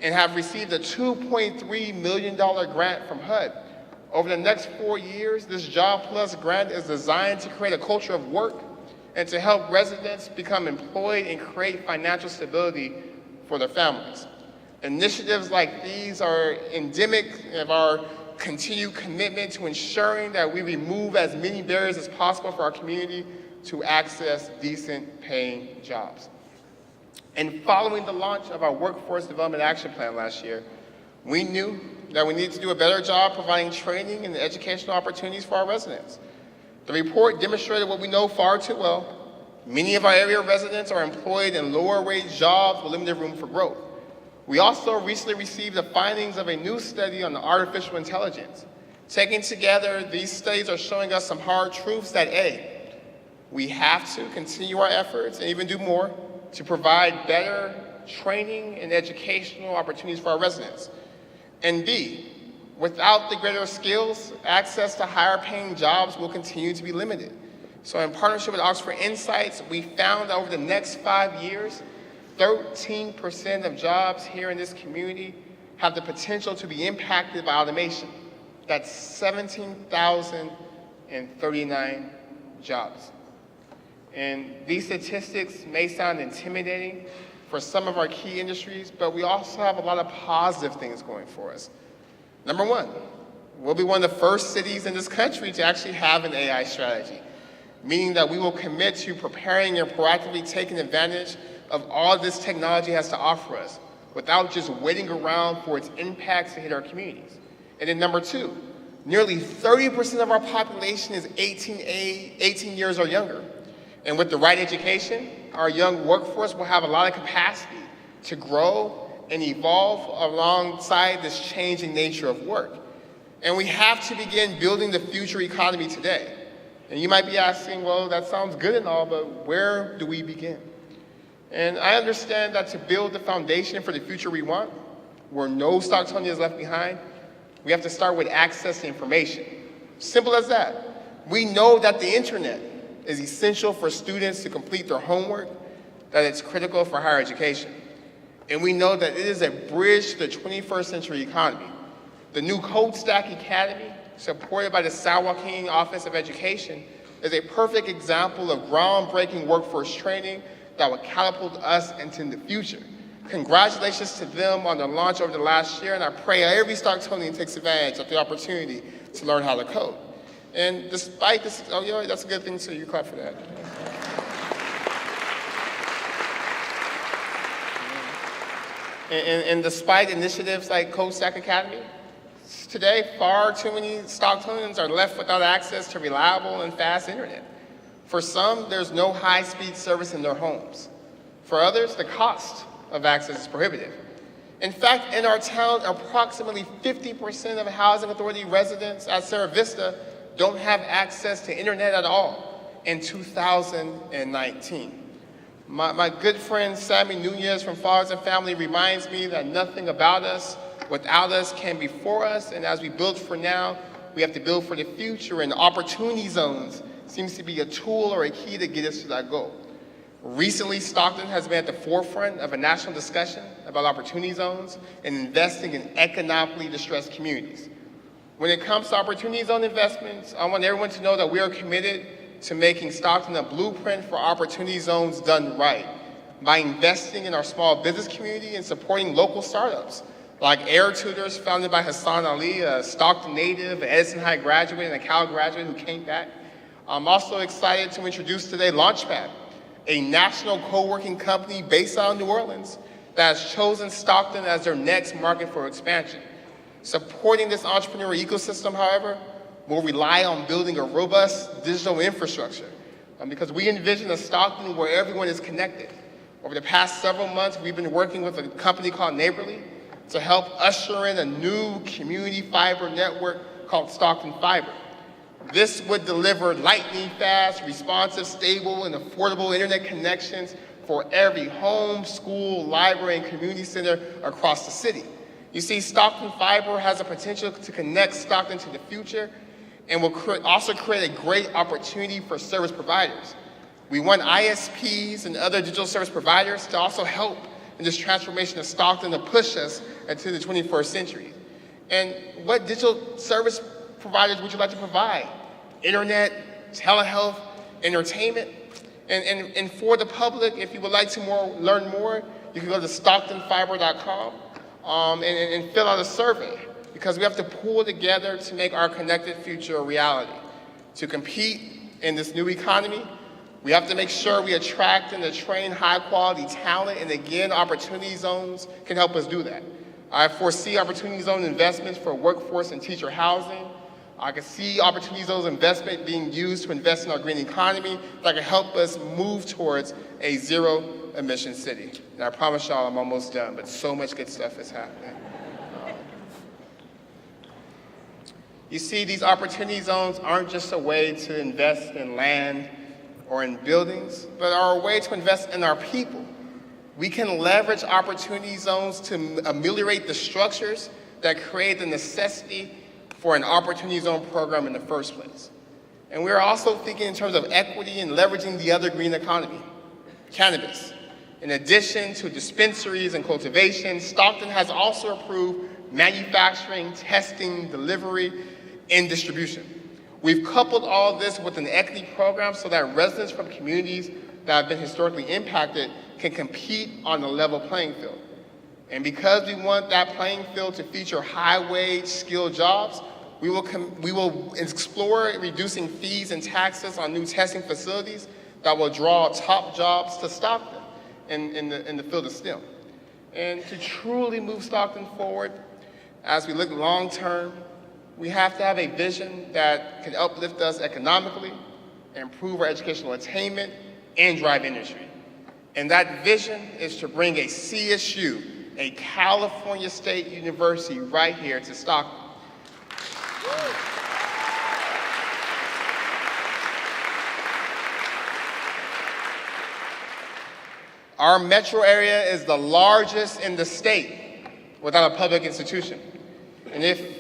and have received a $2.3 million grant from HUD. Over the next 4 years, this Job Plus grant is designed to create a culture of work and to help residents become employed and create financial stability for their families. Initiatives like these are endemic of our continued commitment to ensuring that we remove as many barriers as possible for our community to access decent paying jobs. And following the launch of our Workforce Development Action Plan last year, we knew that we needed to do a better job providing training and educational opportunities for our residents. The report demonstrated what we know far too well. Many of our area residents are employed in lower wage jobs with limited room for growth. We also recently received the findings of a new study on artificial intelligence. Taken together, these studies are showing us some hard truths that A, we have to continue our efforts and even do more to provide better training and educational opportunities for our residents. And B, without the greater skills, access to higher paying jobs will continue to be limited. So in partnership with Oxford Insights, we found that over the next 5 years, 13% of jobs here in this community have the potential to be impacted by automation. That's 17,039 jobs. And these statistics may sound intimidating for some of our key industries, but we also have a lot of positive things going for us. Number one, we'll be one of the first cities in this country to actually have an AI strategy, meaning that we will commit to preparing and proactively taking advantage of all this technology has to offer us without just waiting around for its impacts to hit our communities. And then number two, nearly 30% of our population is 18 years or younger. And with the right education, our young workforce will have a lot of capacity to grow and evolve alongside this changing nature of work. And we have to begin building the future economy today. And you might be asking, well, that sounds good and all, but where do we begin? And I understand that to build the foundation for the future we want, where no Stocktonian is left behind, we have to start with access to information. Simple as that. We know that the internet is essential for students to complete their homework, that it's critical for higher education. And we know that it is a bridge to the 21st century economy. The new Code Stack Academy, supported by the San Joaquin Office of Education, is a perfect example of groundbreaking workforce training that will catapult us into the future. Congratulations to them on the launch over the last year, and I pray every Stocktonian takes advantage of the opportunity to learn how to code. And despite this, oh, you know, that's a good thing, so you clap for that. And despite initiatives like Code Stack Academy, today far too many Stocktonians are left without access to reliable and fast internet. For some, there's no high-speed service in their homes. For others, the cost of access is prohibitive. In fact, in our town, approximately 50% of Housing Authority residents at Sierra Vista don't have access to internet at all in 2019. My good friend Sammy Nunez from Fathers and Family reminds me that nothing about us without us can be for us, and as we build for now, we have to build for the future, and opportunity zones seems to be a tool or a key to get us to that goal. Recently, Stockton has been at the forefront of a national discussion about opportunity zones and investing in economically distressed communities. When it comes to opportunity zone investments, I want everyone to know that we are committed to making Stockton a blueprint for opportunity zones done right. by investing in our small business community and supporting local startups like Air Tutors, founded by Hassan Ali, a Stockton native, an Edison High graduate, and a Cal graduate who came back. I'm also excited to introduce today Launchpad, a national co-working company based out of New Orleans that has chosen Stockton as their next market for expansion. Supporting this entrepreneurial ecosystem, however, will rely on building a robust digital infrastructure because we envision a Stockton where everyone is connected. Over the past several months, we've been working with a company called Neighborly to help usher in a new community fiber network called Stockton Fiber. This would deliver lightning-fast, responsive, stable, and affordable internet connections for every home, school, library, and community center across the city. You see, Stockton Fiber has the potential to connect Stockton to the future and will also create a great opportunity for service providers. We want ISPs and other digital service providers to also help in this transformation of Stockton to push us into the 21st century. And what digital service providers would you like to provide? Internet, telehealth, entertainment. And for the public, if you would like to learn more, you can go to stocktonfiber.com and fill out a survey, because we have to pull together to make our connected future a reality. To compete in this new economy, we have to make sure we attract and train high-quality talent, and again, opportunity zones can help us do that. I foresee opportunity zone investments for workforce and teacher housing. I can see opportunity zone investment being used to invest in our green economy that can help us move towards a zero-emission city. And I promise y'all I'm almost done, but so much good stuff is happening. You see, these opportunity zones aren't just a way to invest in land or in buildings, but are a way to invest in our people. We can leverage opportunity zones to ameliorate the structures that create the necessity for an opportunity zone program in the first place. And we're also thinking in terms of equity and leveraging the other green economy, cannabis. In addition to dispensaries and cultivation, Stockton has also approved manufacturing, testing, delivery, and distribution. We've coupled all of this with an equity program so that residents from communities that have been historically impacted can compete on a level playing field. And because we want that playing field to feature high-wage, skilled jobs, we will explore reducing fees and taxes on new testing facilities that will draw top jobs to Stockton in the field of STEM. And to truly move Stockton forward, as we look long-term, we have to have a vision that can uplift us economically, improve our educational attainment, and drive industry. And that vision is to bring a CSU, a California State University, right here to Stockton. Our metro area is the largest in the state without a public institution. And if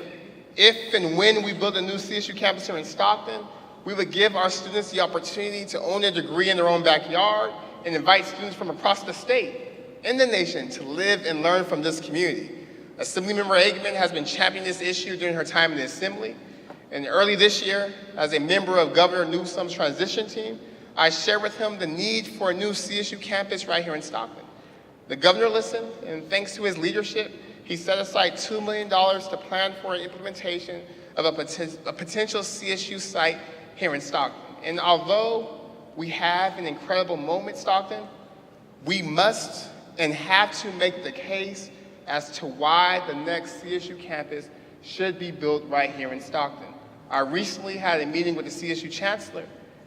and when we build a new CSU campus here in Stockton, we would give our students the opportunity to own a degree in their own backyard and invite students from across the state and the nation to live and learn from this community. Assemblymember Eggman has been championing this issue during her time in the Assembly. And early this year, as a member of Governor Newsom's transition team, I shared with him the need for a new CSU campus right here in Stockton. The governor listened, and thanks to his leadership, he set aside $2 million to plan for an implementation of a potential CSU site here in Stockton. And although we have an incredible moment, Stockton, we must and have to make the case as to why the next CSU campus should be built right here in Stockton. I recently had a meeting with the CSU chancellor,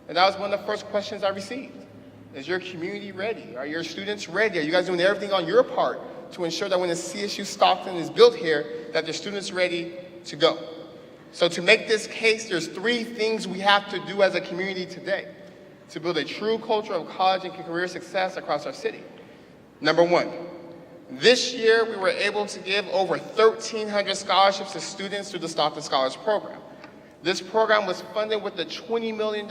and that was one of the first questions I received. Is your community ready? Are your students ready? Are you guys doing everything on your part to ensure that when the CSU Stockton is built here, that the students ready to go? So to make this case, there's 3 things we have to do as a community today to build a true culture of college and career success across our city. Number 1, this year we were able to give over 1,300 scholarships to students through the Stockton Scholars Program. This program was funded with a $20 million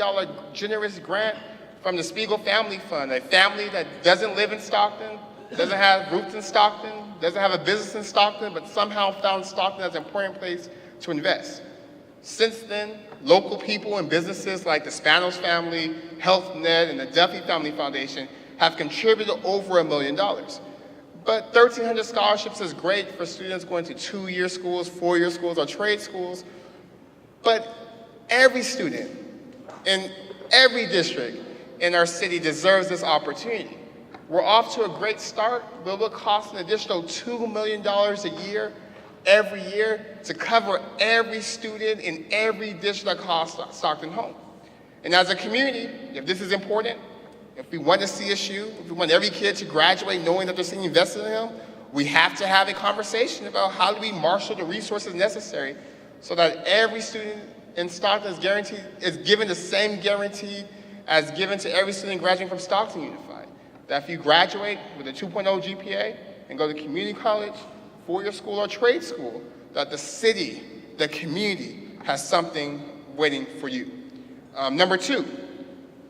generous grant from the Spiegel Family Fund, a family that doesn't live in Stockton, doesn't have roots in Stockton, doesn't have a business in Stockton, but somehow found Stockton as an important place to invest. Since then, local people and businesses like the Spanos family, HealthNet, and the Duffy Family Foundation have contributed over $1 million. But 1,300 scholarships is great for students going to 2-year schools, 4-year schools, or trade schools. But every student in every district in our city deserves this opportunity. We're off to a great start, but it will cost an additional $2 million a year, every year, to cover every student in every district that calls Stockton home. And as a community, if this is important, if we want to see CSU, if we want every kid to graduate knowing that there's something invested in them, we have to have a conversation about how do we marshal the resources necessary so that every student in Stockton is given the same guarantee as given to every student graduating from Stockton Unified. That if you graduate with a 2.0 GPA and go to community college, 4-year school, or trade school, that the city, the community, has something waiting for you. Number 2,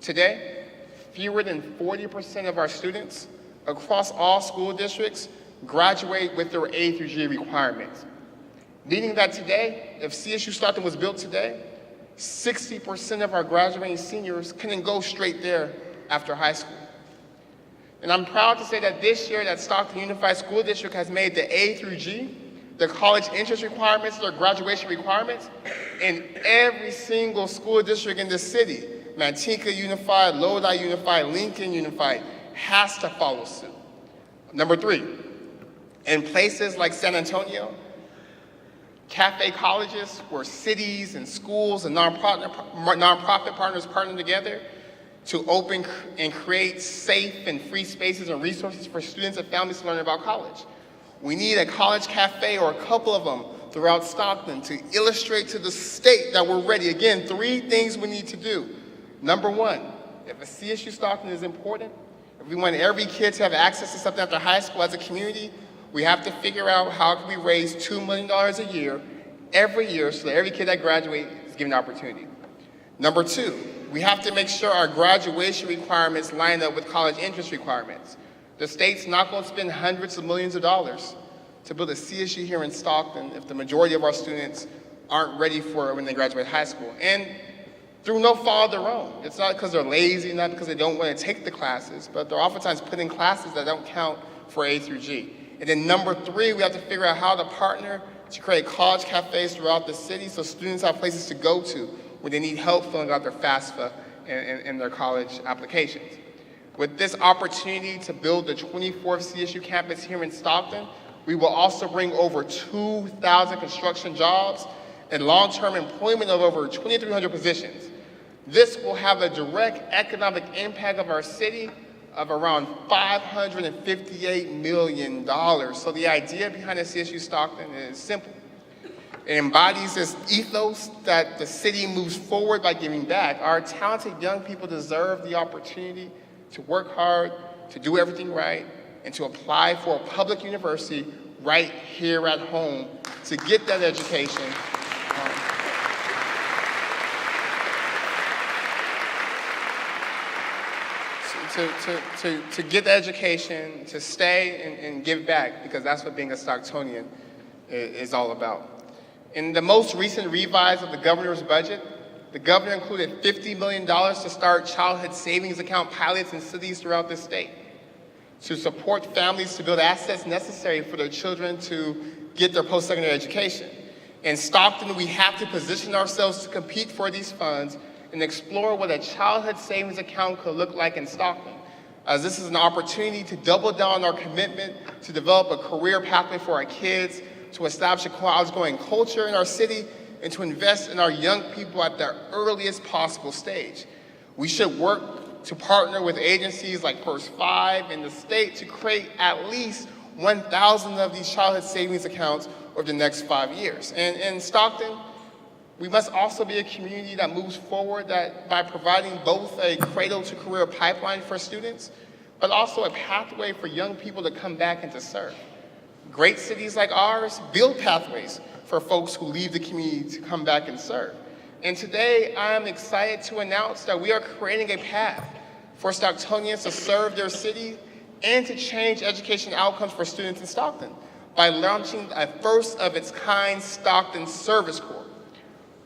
today, fewer than 40% of our students across all school districts graduate with their A through G requirements. Meaning that today, if CSU Stockton was built today, 60% of our graduating seniors couldn't go straight there after high school. And I'm proud to say that this year that Stockton Unified School District has made the A through G, the college entrance requirements, their graduation requirements, in every single school district in the city. Manteca Unified, Lodi Unified, Lincoln Unified has to follow suit. Number 3, in places like San Antonio, cafe colleges where cities and schools and nonprofit partners partner together to open and create safe and free spaces and resources for students and families to learn about college. We need a college cafe or a couple of them throughout Stockton to illustrate to the state that we're ready. Again, 3 things we need to do. Number 1, if a CSU Stockton is important, if we want every kid to have access to something after high school as a community, we have to figure out how can we raise $2 million a year, every year, so that every kid that graduates is given an opportunity. Number 2, we have to make sure our graduation requirements line up with college entrance requirements. The state's not going to spend hundreds of millions of dollars to build a CSU here in Stockton if the majority of our students aren't ready for it when they graduate high school. And through no fault of their own. It's not because they're lazy, not because they don't want to take the classes, but they're oftentimes put in classes that don't count for A through G. And then number 3, we have to figure out how to partner to create college cafes throughout the city so students have places to go to when they need help filling out their FAFSA and their college applications. With this opportunity to build the 24th CSU campus here in Stockton, we will also bring over 2,000 construction jobs and long-term employment of over 2,300 positions. This will have a direct economic impact of our city of around $558 million. So the idea behind the CSU Stockton is simple. It embodies this ethos that the city moves forward by giving back. Our talented young people deserve the opportunity to work hard, to do everything right, and to apply for a public university right here at home to get that education. To get the education, to stay and give back, because that's what being a Stocktonian is all about. In the most recent revise of the governor's budget, the governor included $50 million to start childhood savings account pilots in cities throughout the state, to support families to build assets necessary for their children to get their post-secondary education. In Stockton, we have to position ourselves to compete for these funds and explore what a childhood savings account could look like in Stockton, as this is an opportunity to double down on our commitment to develop a career pathway for our kids, to establish a college-going culture in our city, and to invest in our young people at their earliest possible stage. We should work to partner with agencies like First 5 in the state to create at least 1,000 of these childhood savings accounts over the next 5 years. And in Stockton, we must also be a community that moves forward by providing both a cradle-to-career pipeline for students, but also a pathway for young people to come back and to serve. Great cities like ours build pathways for folks who leave the community to come back and serve. And today, I'm excited to announce that we are creating a path for Stocktonians to serve their city and to change education outcomes for students in Stockton by launching a first-of-its-kind Stockton Service Corps.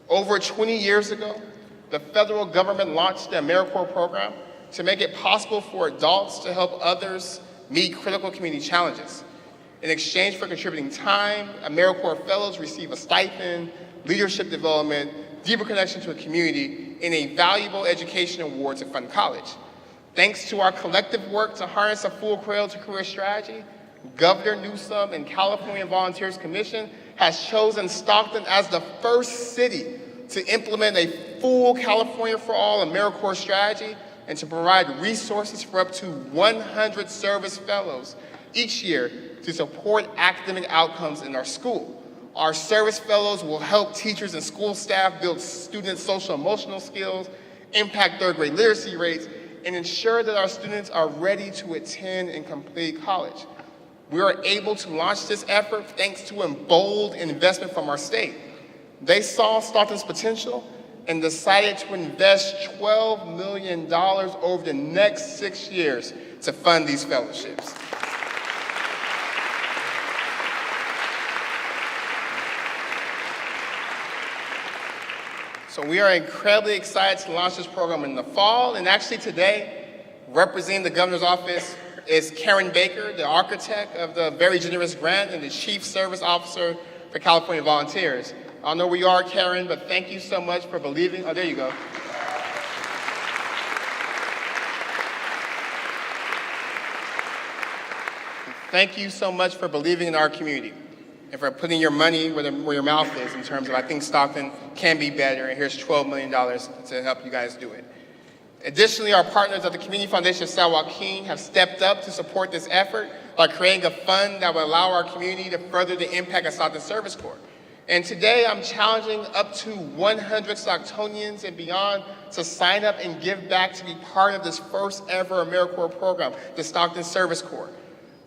Over 20 years ago, the federal government launched the AmeriCorps program to make it possible for adults to help others meet critical community challenges. In exchange for contributing time, AmeriCorps Fellows receive a stipend, leadership development, deeper connection to a community, and a valuable education award to fund college. Thanks to our collective work to harness a full cradle-to-career strategy, Governor Newsom and California Volunteers Commission has chosen Stockton as the first city to implement a full California for All AmeriCorps strategy and to provide resources for up to 100 service fellows each year to support academic outcomes in our school. Our service fellows will help teachers and school staff build students' social emotional skills, impact third grade literacy rates, and ensure that our students are ready to attend and complete college. We are able to launch this effort thanks to a bold investment from our state. They saw Stockton's potential and decided to invest $12 million over the next 6 years to fund these fellowships. So we are incredibly excited to launch this program in the fall, and actually today, representing the governor's office is Karen Baker, the architect of the very generous grant and the chief service officer for California Volunteers. I don't know where you are, Karen, but thank you so much for believing. Oh, there you go. Thank you so much for believing in our community and for putting your money where your mouth is in terms of I think Stockton can be better, and here's $12 million to help you guys do it. Additionally, our partners at the Community Foundation of San Joaquin have stepped up to support this effort by creating a fund that will allow our community to further the impact of Stockton Service Corps. And today, I'm challenging up to 100 Stocktonians and beyond to sign up and give back to be part of this first ever AmeriCorps program, the Stockton Service Corps.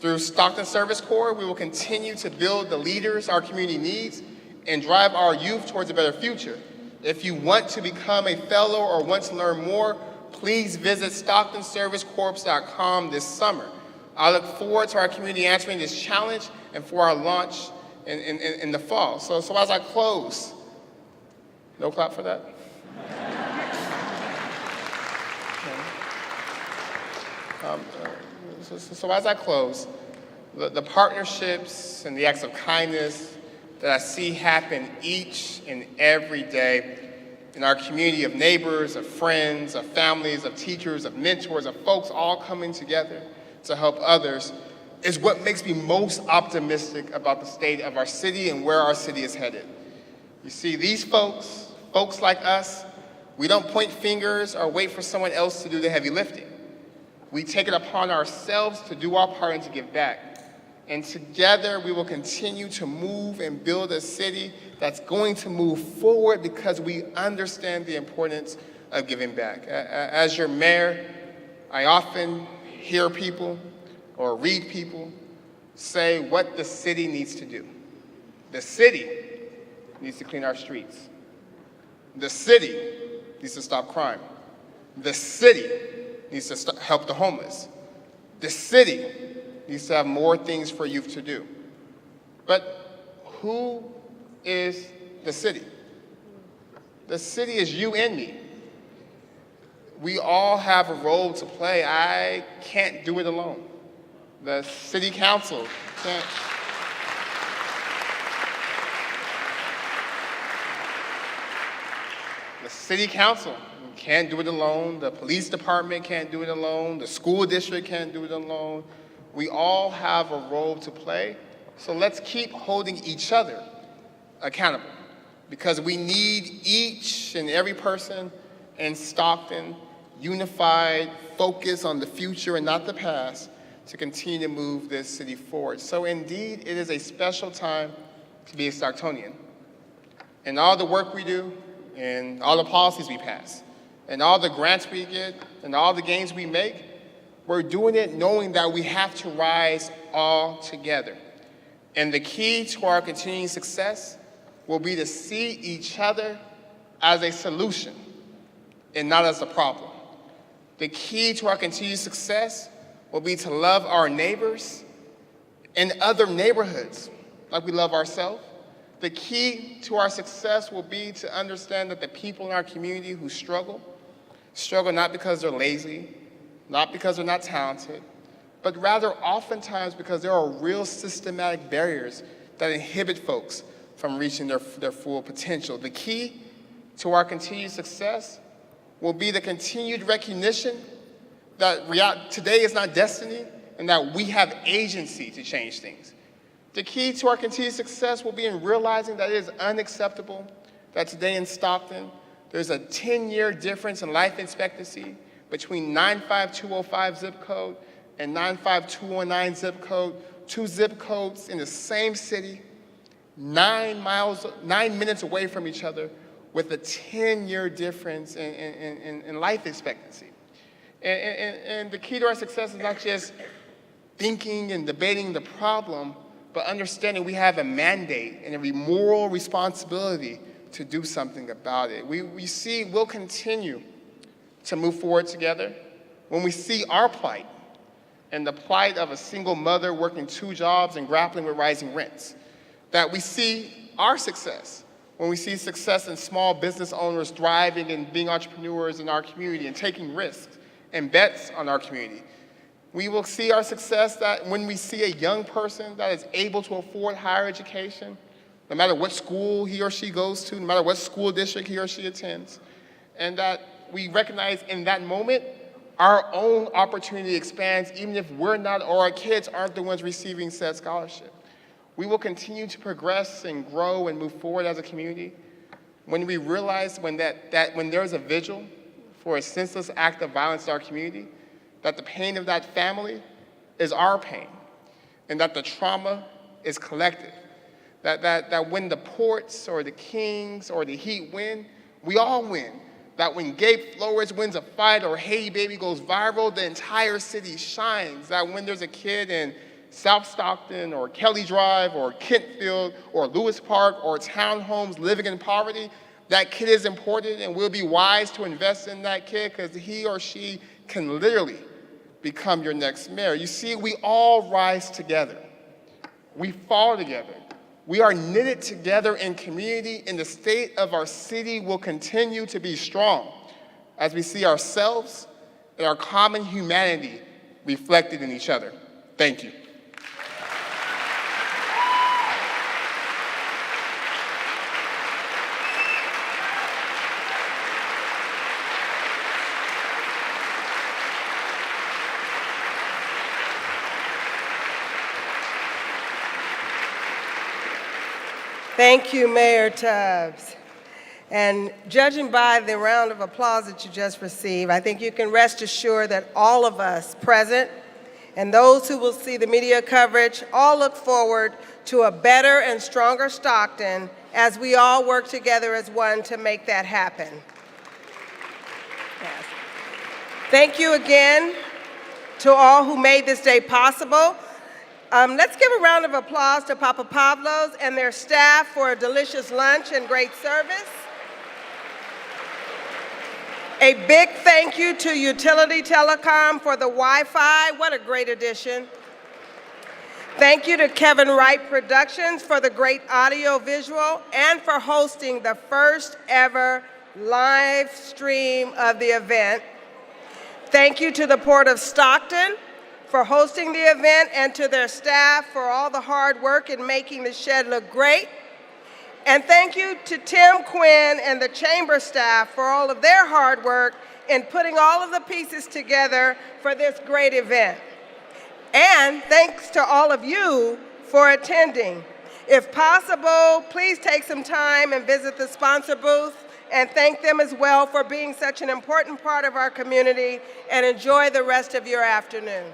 Through Stockton Service Corps, we will continue to build the leaders our community needs and drive our youth towards a better future. If you want to become a fellow or want to learn more, please visit StocktonServiceCorps.com this summer. I look forward to our community answering this challenge and for our launch in the fall. So as I close, no clap for that? So as I close, the partnerships and the acts of kindness that I see happen each and every day in our community of neighbors, of friends, of families, of teachers, of mentors, of folks all coming together to help others is what makes me most optimistic about the state of our city and where our city is headed. You see, these folks like us, we don't point fingers or wait for someone else to do the heavy lifting. We take it upon ourselves to do our part and to give back. And together we will continue to move and build a city that's going to move forward because we understand the importance of giving back. As your mayor, I often hear people or read people say what the city needs to do. The city needs to clean our streets. The city needs to stop crime. The city needs to help the homeless. The city needs to have more things for youth to do. But who is the city? The city is you and me. We all have a role to play. I can't do it alone. The city council can't. The city council can't do it alone. The police department can't do it alone. The school district can't do it alone. We all have a role to play. So let's keep holding each other accountable because we need each and every person in Stockton unified, focused on the future and not the past to continue to move this city forward. So indeed, it is a special time to be a Stocktonian. And all the work we do, and all the policies we pass, and all the grants we get, and all the gains we make, we're doing it knowing that we have to rise all together. And the key to our continuing success will be to see each other as a solution and not as a problem. The key to our continued success will be to love our neighbors and other neighborhoods like we love ourselves. The key to our success will be to understand that the people in our community who struggle not because they're lazy, not because they're not talented, but rather oftentimes because there are real systematic barriers that inhibit folks from reaching their full potential. The key to our continued success will be the continued recognition that today is not destiny and that we have agency to change things. The key to our continued success will be in realizing that it is unacceptable that today in Stockton, there's a 10-year difference in life expectancy between 95205 zip code and 95219 zip code, two zip codes in the same city, 9 minutes away from each other, with a 10-year difference in life expectancy. And the key to our success is not just thinking and debating the problem, but understanding we have a mandate and a moral responsibility to do something about it. We'll continue to move forward together when we see our plight and the plight of a single mother working 2 jobs and grappling with rising rents. That we see our success when we see success in small business owners thriving and being entrepreneurs in our community and taking risks and bets on our community. We will see our success that when we see a young person that is able to afford higher education, no matter what school he or she goes to, no matter what school district he or she attends, and that we recognize in that moment our own opportunity expands even if we're not or our kids aren't the ones receiving said scholarship. We will continue to progress and grow and move forward as a community when we realize when there's a vigil for a senseless act of violence in our community, that the pain of that family is our pain, and that the trauma is collective. That when the Ports or the Kings or the Heat win, we all win. That when Gabe Flores wins a fight or Hey Baby goes viral, the entire city shines. That when there's a kid in South Stockton or Kelly Drive or Kentfield or Lewis Park or townhomes living in poverty, that kid is important and we'll be wise to invest in that kid because he or she can literally become your next mayor. You see, we all rise together. We fall together. We are knitted together in community, and the state of our city will continue to be strong as we see ourselves and our common humanity reflected in each other. Thank you. Thank you, Mayor Tubbs. And judging by the round of applause that you just received, I think you can rest assured that all of us present and those who will see the media coverage all look forward to a better and stronger Stockton as we all work together as one to make that happen. Yes. Thank you again to all who made this day possible. Let's give a round of applause to Papa Pablo's and their staff for a delicious lunch and great service. A big thank you to Utility Telecom for the Wi-Fi. What a great addition. Thank you to Kevin Wright Productions for the great audio visual and for hosting the first ever live stream of the event. Thank you to the Port of Stockton for hosting the event and to their staff for all the hard work in making the shed look great. And thank you to Tim Quinn and the Chamber staff for all of their hard work in putting all of the pieces together for this great event. And thanks to all of you for attending. If possible, please take some time and visit the sponsor booth and thank them as well for being such an important part of our community, and enjoy the rest of your afternoon.